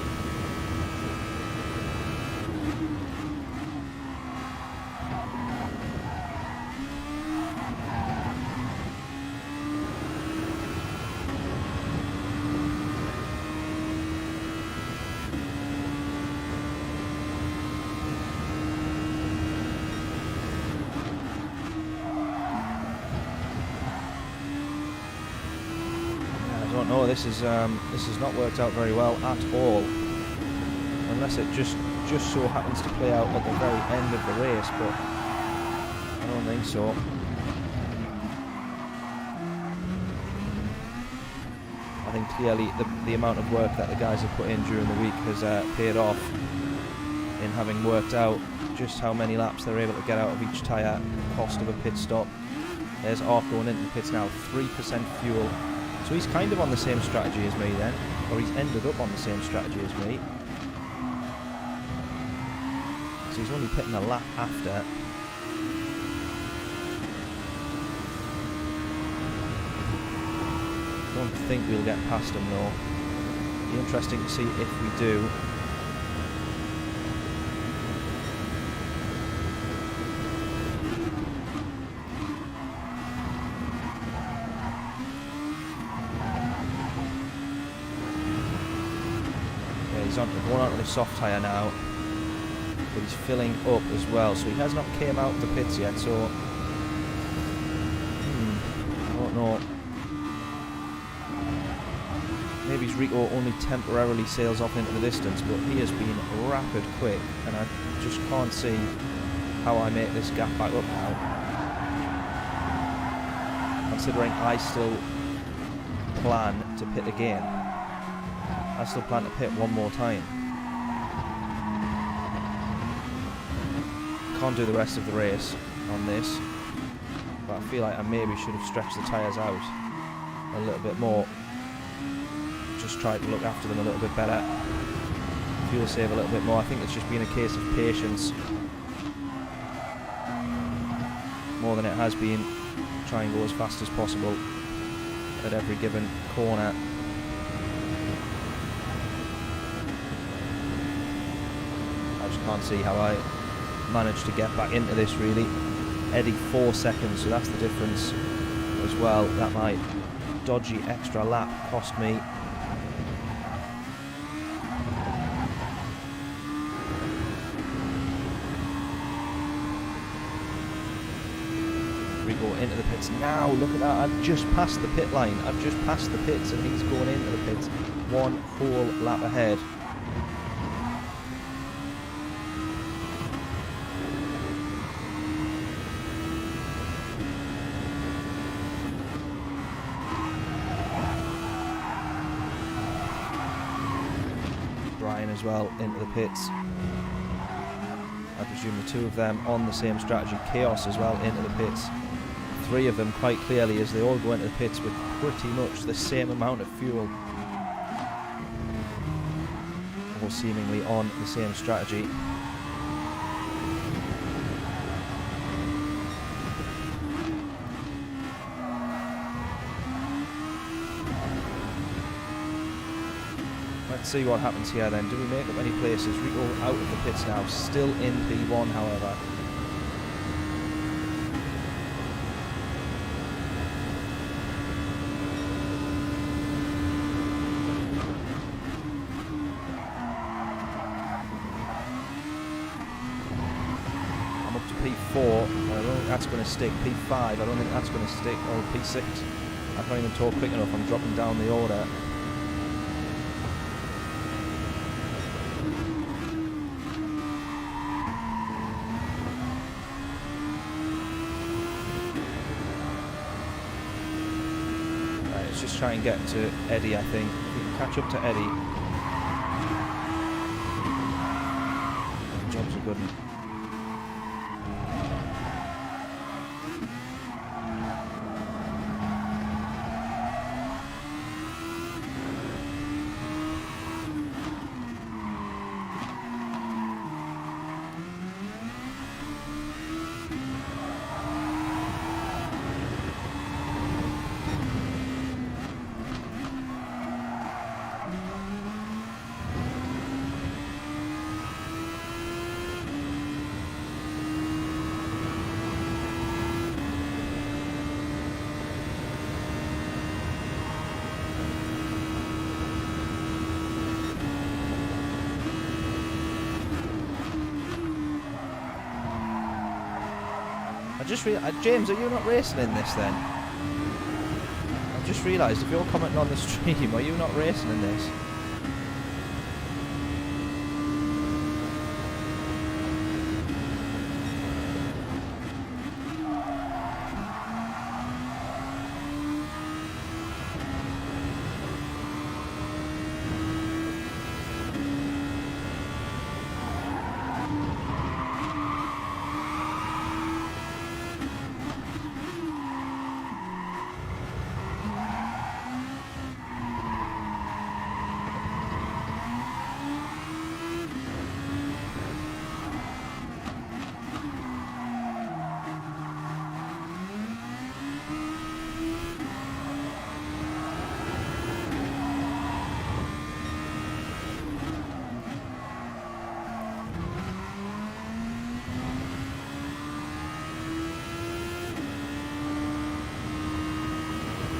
No, this has not worked out very well at all, unless it just so happens to play out at the very end of the race, but I don't think so. I think clearly the amount of work that the guys have put in during the week has paid off in having worked out just how many laps they're able to get out of each tyre, cost of a pit stop. There's Ark going into the pits now, 3% fuel. So he's kind of on the same strategy as me then, or he's ended up on the same strategy as me. So he's only pitting a lap after. Don't think we'll get past him though. Be interesting to see if we do. Going on to the soft tyre now, but he's filling up as well, so he has not came out of the pits yet, so I don't know. Maybe Rito only temporarily sails off into the distance, but he has been rapid quick, and I just can't see how I make this gap back up now, considering I still plan to pit again. I still plan to pit one more time. Can't do the rest of the race on this, but I feel like I maybe should have stretched the tyres out a little bit more. Just tried to look after them a little bit better. Fuel save a little bit more. I think it's just been a case of patience more than it has been try and go as fast as possible at every given corner. can't see how I managed to get back into this really. Eddie 4 seconds, so that's the difference as well. That might dodgy extra lap cost me. We go into the pits now. Look at that, I've just passed the pit line. I've just passed the pits and he's going into the pits 1 whole lap ahead. As well into the pits. I presume the 2 of them on the same strategy. Chaos as well into the pits. 3 of them quite clearly, as they all go into the pits with pretty much the same amount of fuel. All seemingly on the same strategy. Let's see what happens here then. Do we make up any places? Rico out of the pits now, still in P1 however. I'm up to P4, I don't think that's going to stick. P5, I don't think that's going to stick. Or P6, I can't even talk quick enough, I'm dropping down the order. Just try and get to Eddie, I think. If we can catch up to Eddie. Job's a good one. James, are you not racing in this then? I've just realised, if you're commenting on the stream, are you not racing in this?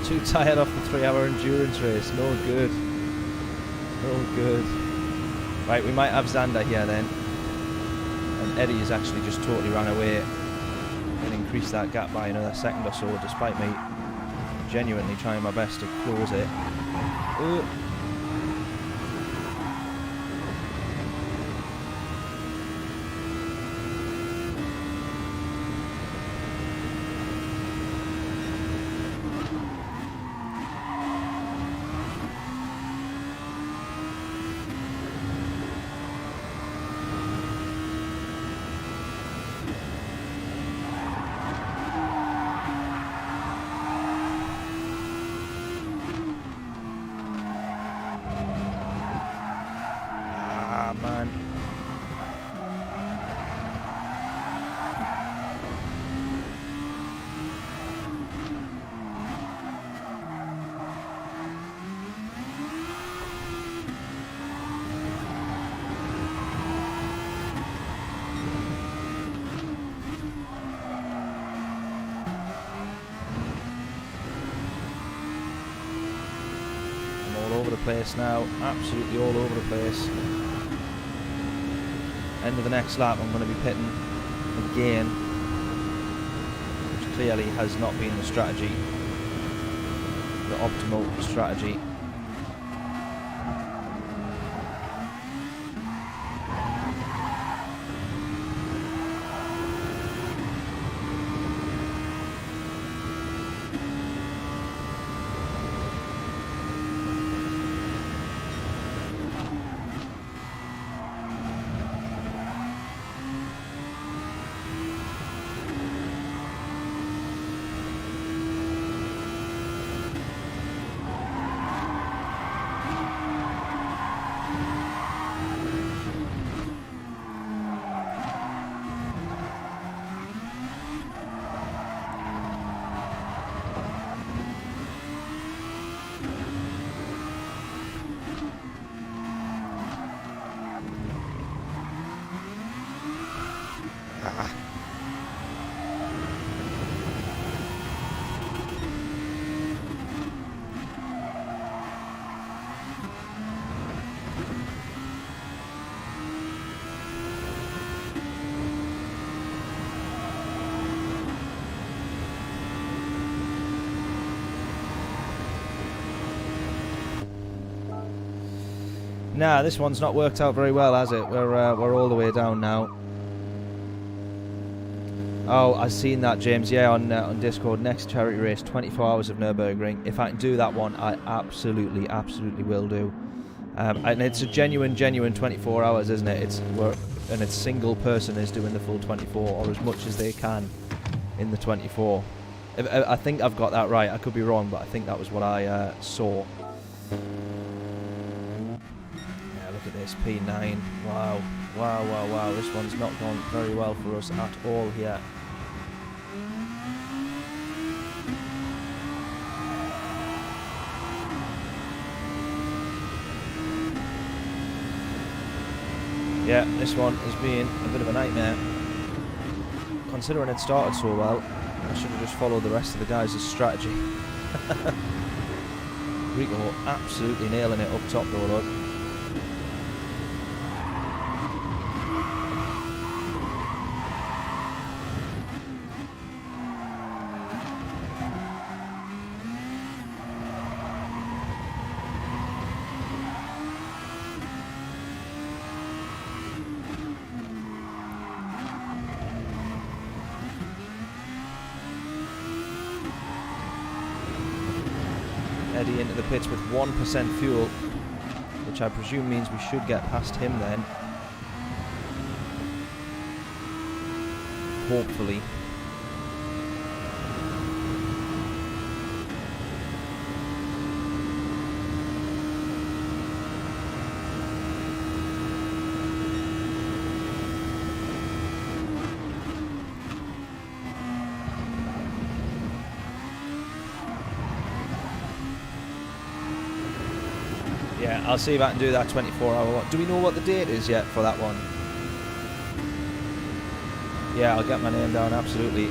Too tired off the 3-hour endurance race. No good. No good. Right, we might have Xander here then. And Eddie has actually just totally ran away and increased that gap by another second or so, despite me genuinely trying my best to close it. place now. Absolutely all over the place. End of the next lap, I'm going to be pitting again, which clearly has not been the strategy, the optimal strategy. Nah, this one's not worked out very well, has it? We're all the way down now. Oh, I've seen that, James. Yeah, on Discord. Next charity race, 24 hours of Nurburgring. If I can do that one, I absolutely will do. And it's a genuine 24 hours, isn't it? And it's single person is doing the full 24, or as much as they can in the 24. I think I've got that right. I could be wrong, but I think that was what I saw. Look at this, P9. Wow. This one's not gone very well for us at all here. Yeah, this one has been a bit of a nightmare. Considering it started so well, I should have just followed the rest of the guys' strategy. Rico absolutely nailing it up top though, look. Eddie into the pits with 1% fuel, which I presume means we should get past him then. Hopefully. Yeah, I'll see if I can do that 24-hour one. Do we know what the date is yet for that one? Yeah, I'll get my name down, absolutely.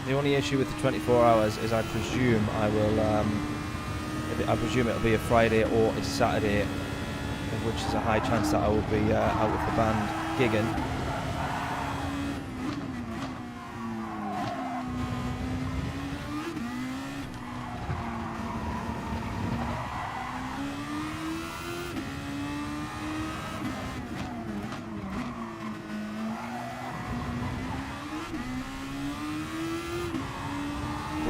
The only issue with the 24 hours is I presume I will, I presume it'll be a Friday or a Saturday, of which is a high chance that I will be out with the band gigging.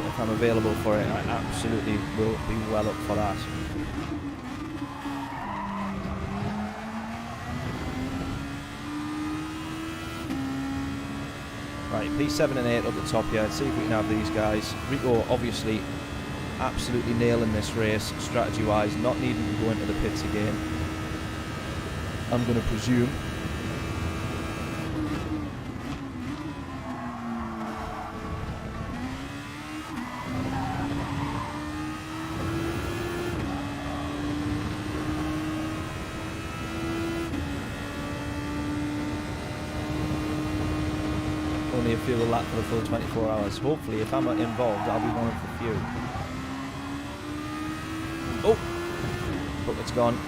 If I'm available for it, I absolutely will be well up for that. Right, P7 and 8 up the top here. Let's see if we can have these guys. Rico obviously absolutely nailing this race strategy-wise, not needing to go into the pits again, I'm going to presume. only a fuel lap for the full 24 hours. Hopefully, if I'm involved, I'll be one of the few. Oh! Bucket's gone.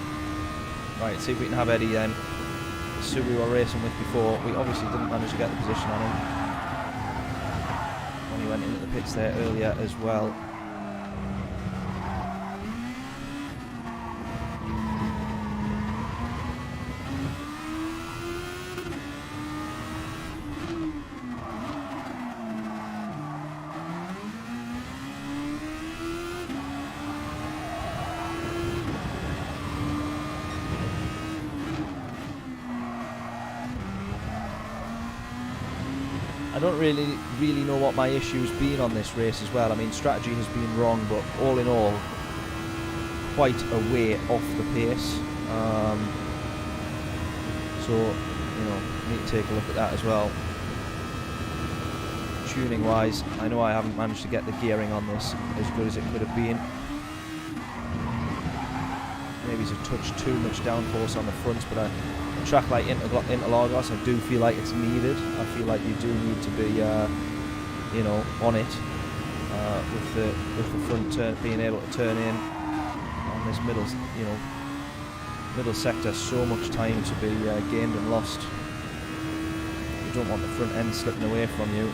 Right, see if we can have Eddie then. It's who we were racing with before. We obviously didn't manage to get the position on him when he went into the pits there earlier as well. I don't really know what my issue's been on this race as well. I mean, strategy has been wrong, but all in all, quite a way off the pace. So, you know, need to take a look at that as well. Tuning wise, I know I haven't managed to get the gearing on this as good as it could have been. Maybe it's a touch too much downforce on the fronts, but a track like Interlagos, I do feel like it's needed. I feel like you do need to be, you know, on it with the front turn, being able to turn in on this middle, you know, middle sector. So much time to be gained and lost. You don't want the front end slipping away from you.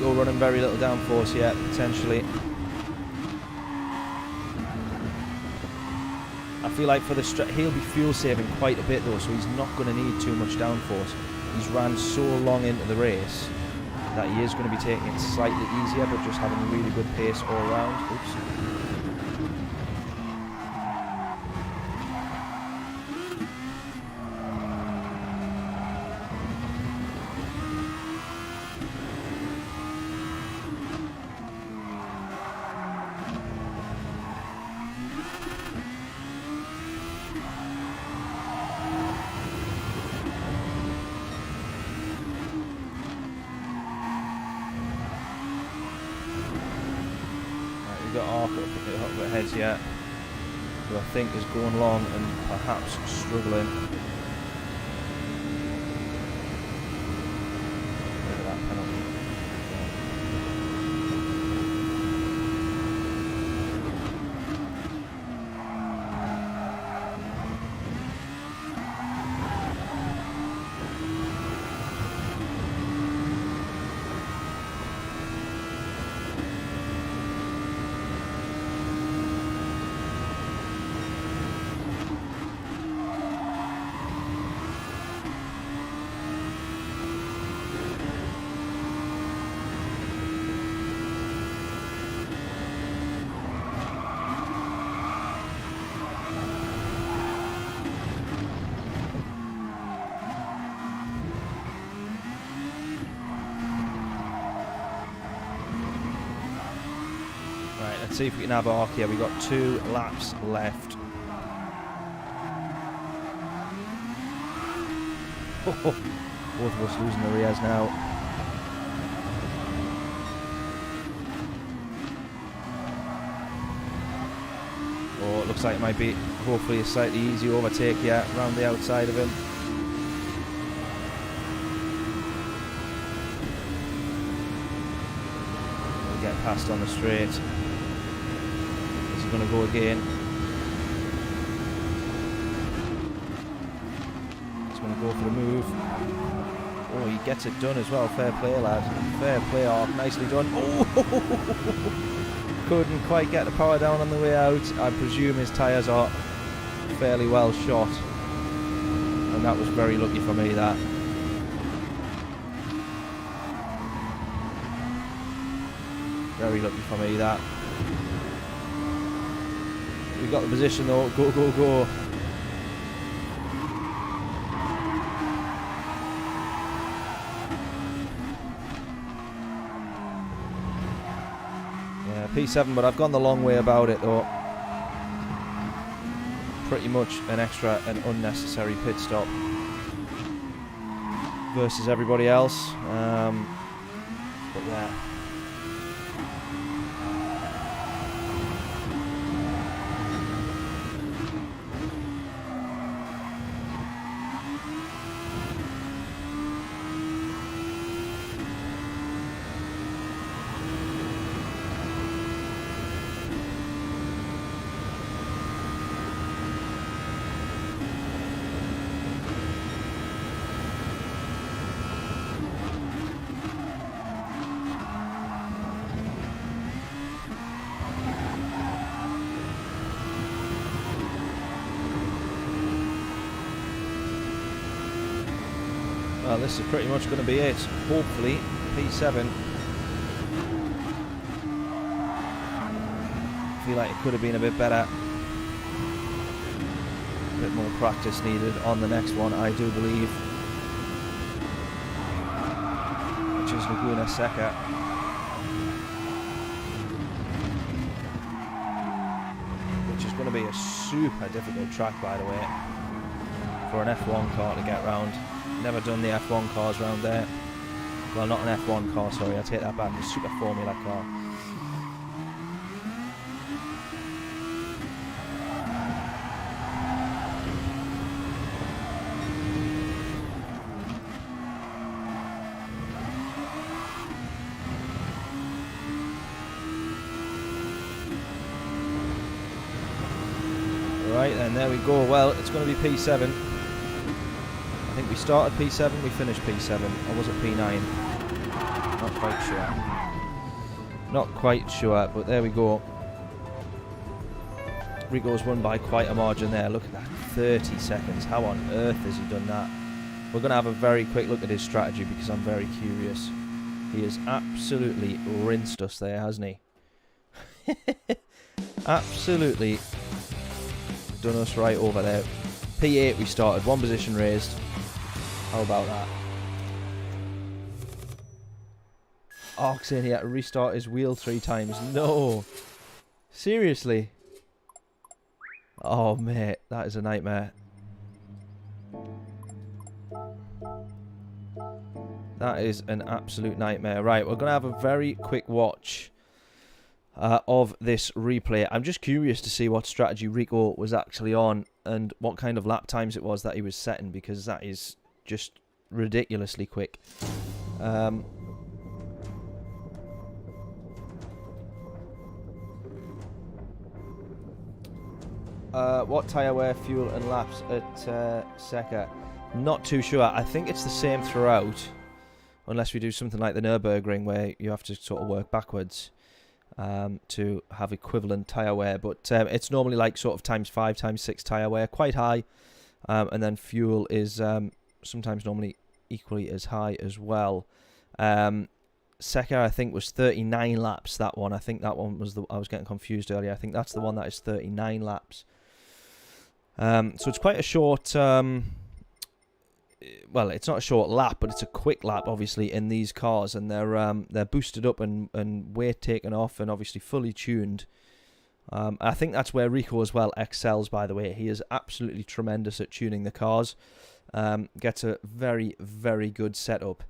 Running very little downforce yet, potentially. I feel like for the he'll be fuel saving quite a bit though, so he's not going to need too much downforce. He's ran so long into the race that he is going to be taking it slightly easier, but just having a really good pace all round. Oops. Yet, who I think is going long and perhaps struggling. Look at that penalty. Let's see if we can have arc here. We've got 2 laps left. Both of us losing the rears now. Oh, it looks like it might be hopefully a slightly easy overtake here around the outside of him. We'll get past on the straight. Going to go again. going to go for the move. Oh, he gets it done as well. Fair play, lad. Fair play, Ark. Nicely done. Oh! Couldn't quite get the power down on the way out. I presume his tyres are fairly well shot. And that was very lucky for me, that. Very lucky for me, that. We got the position though. Go, go, go. Yeah, P7, but I've gone the long way about it though. Pretty much an extra and unnecessary pit stop versus everybody else. But yeah. Well, this is pretty much going to be it. Hopefully, P7. I feel like it could have been a bit better. A bit more practice needed on the next one, I do believe. Which is Laguna Seca. Which is going to be a super difficult track, by the way, for an F1 car to get round. Never done the F1 cars around there. Well, not an F1 car, sorry, I take that back. A Super Formula car. Right, and there we go. Well, it's going to be P7. I think we started P7, we finished P7, or was it P9? Not quite sure. Not quite sure, but there we go. Rico's won by quite a margin there. Look at that, 30 seconds. How on earth has he done that? We're going to have a very quick look at his strategy because I'm very curious. He has absolutely rinsed us there, hasn't he? Absolutely done us right over there. P8 we started, one position raised. How about that? Ark's saying he had to restart his wheel 3 times. No! Seriously? Oh, mate, that is a nightmare. That is an absolute nightmare. Right, we're going to have a very quick watch of this replay. I'm just curious to see what strategy Rico was actually on and what kind of lap times it was that he was setting, because that is just ridiculously quick. What tyre wear, fuel and laps at Seca? Not too sure. I think it's the same throughout, unless we do something like the Nurburgring where you have to sort of work backwards to have equivalent tyre wear. But it's normally like sort of ×5, ×6 tyre wear, quite high. And then fuel is sometimes normally equally as high as well. Seca, I think, was 39 laps, that one. I think that one was I was getting confused earlier. I think that's the one that is 39 laps. So it's quite a short, well, it's not a short lap, but it's a quick lap, obviously, in these cars. And they're boosted up and weight taken off and obviously fully tuned. I think that's where Rico as well excels, by the way. He is absolutely tremendous at tuning the cars. Gets a very, very good setup.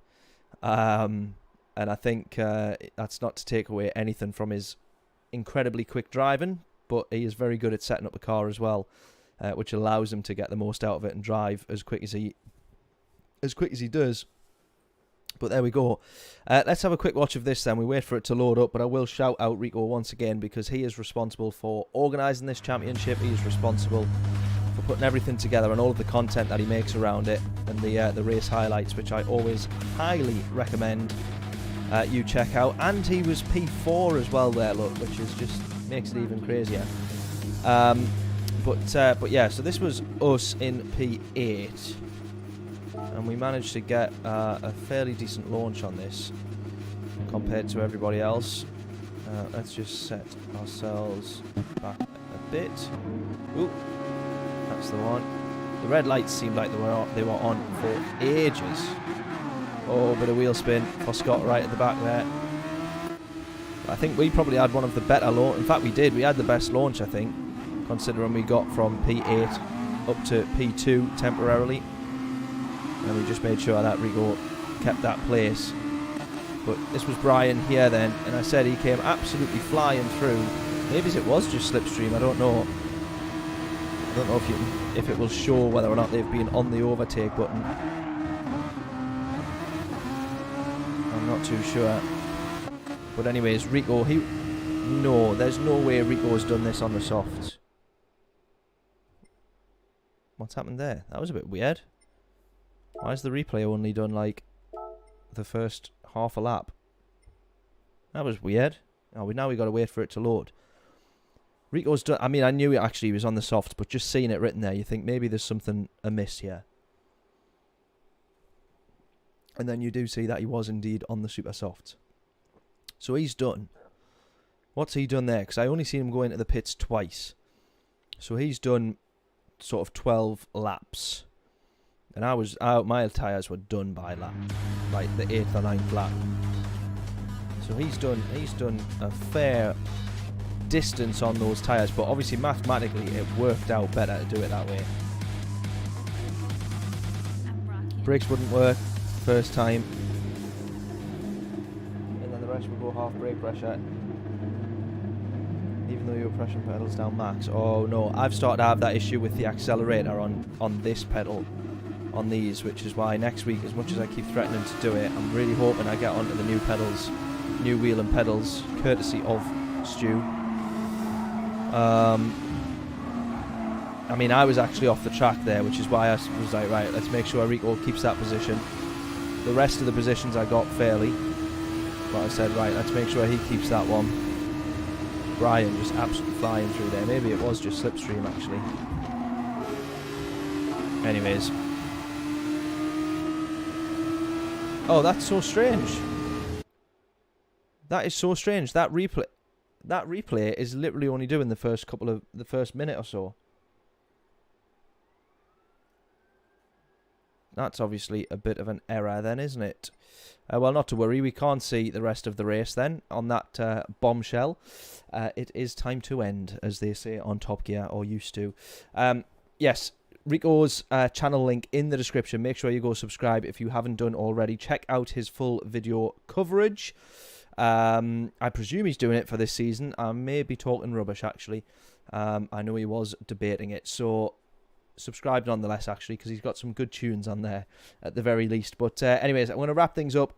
And I think that's not to take away anything from his incredibly quick driving, but he is very good at setting up the car as well, which allows him to get the most out of it and drive as quick as he does. But there we go. Let's have a quick watch of this then. We wait for it to load up, but I will shout out Rico once again because he is responsible for organising this championship. He is responsible for putting everything together and all of the content that he makes around it, and the race highlights, which I always highly recommend you check out. And he was P4 as well there, look, which is just makes it even crazier. But yeah, so this was us in P8, and we managed to get a fairly decent launch on this compared to everybody else. Let's just set ourselves back a bit. Ooh, that's the one. The red lights seemed like they were on for ages. Oh, bit of wheel spin for Scott right at the back there. I think we probably had one of the better launch. In fact, we did. We had the best launch, I think, considering we got from P8 up to P2 temporarily. And we just made sure that Rico kept that place. But this was Brian here then, and I said he came absolutely flying through. Maybe it was just slipstream, I don't know. I don't know if it will show whether or not they've been on the overtake button. I'm not too sure. But anyways, Rico, no, there's no way Rico's done this on the softs. What's happened there? That was a bit weird. Why is the replay only done like the first half a lap? That was weird. Oh, now we got to wait for it to load. Rico's done. I mean, I knew it actually was on the soft, but just seeing it written there, you think maybe there's something amiss here. And then you do see that he was indeed on the super soft. So he's done. What's he done there? Because I only seen him go into the pits twice. So he's done sort of 12 laps. And my tyres were done by lap, like the 8th or 9th lap. So he's done a fair distance on those tyres, but obviously mathematically it worked out better to do it that way. Brakes wouldn't work first time, and then the rest would go half brake pressure, even though you were pressing pedals down max. Oh no, I've started to have that issue with the accelerator on this pedal, on these, which is why next week, as much as I keep threatening to do it, I'm really hoping I get onto the new pedals, new wheel and pedals, courtesy of Stu. I mean, I was actually off the track there, which is why I was like, right, let's make sure Rico keeps that position. The rest of the positions I got fairly, but I said, right, let's make sure he keeps that one. Brian just absolutely flying through there. Maybe it was just slipstream, actually. Anyways. Oh, that's so strange. That is so strange. That replay is literally only doing the first minute or so. That's obviously a bit of an error then, isn't it? Well, not to worry. We can't see the rest of the race then on that bombshell. It is time to end, as they say on Top Gear, or used to. Yes, Rico's channel link in the description. Make sure you go subscribe if you haven't done already. Check out his full video coverage. I presume he's doing it for this season. I may be talking rubbish, actually. I know he was debating it, so subscribe nonetheless, actually, because he's got some good tunes on there at the very least. But anyways, I'm going to wrap things up.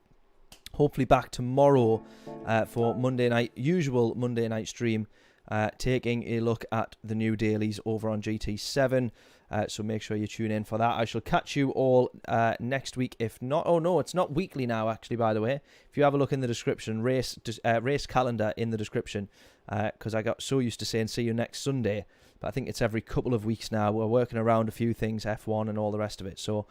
Hopefully back tomorrow for Monday night, usual Monday night stream, taking a look at the new dailies over on GT7. So make sure you tune in for that. I shall catch you all next week. If not, oh no, it's not weekly now, actually, by the way. If you have a look in the description, race calendar in the description, because I got so used to saying see you next Sunday, but I think it's every couple of weeks now. We're working around a few things, F1 and all the rest of it. So,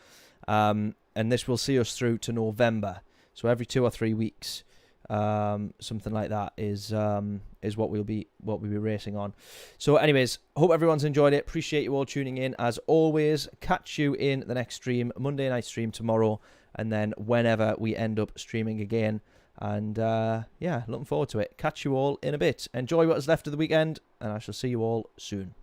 and this will see us through to November. So every 2 or 3 weeks, something like that is what we'll be racing on. So anyways, hope everyone's enjoyed it. Appreciate you all tuning in as always. Catch you in the next stream, Monday night stream tomorrow, and then whenever we end up streaming again. And yeah, looking forward to it. Catch you all in a bit. Enjoy what is left of the weekend, and I shall see you all soon.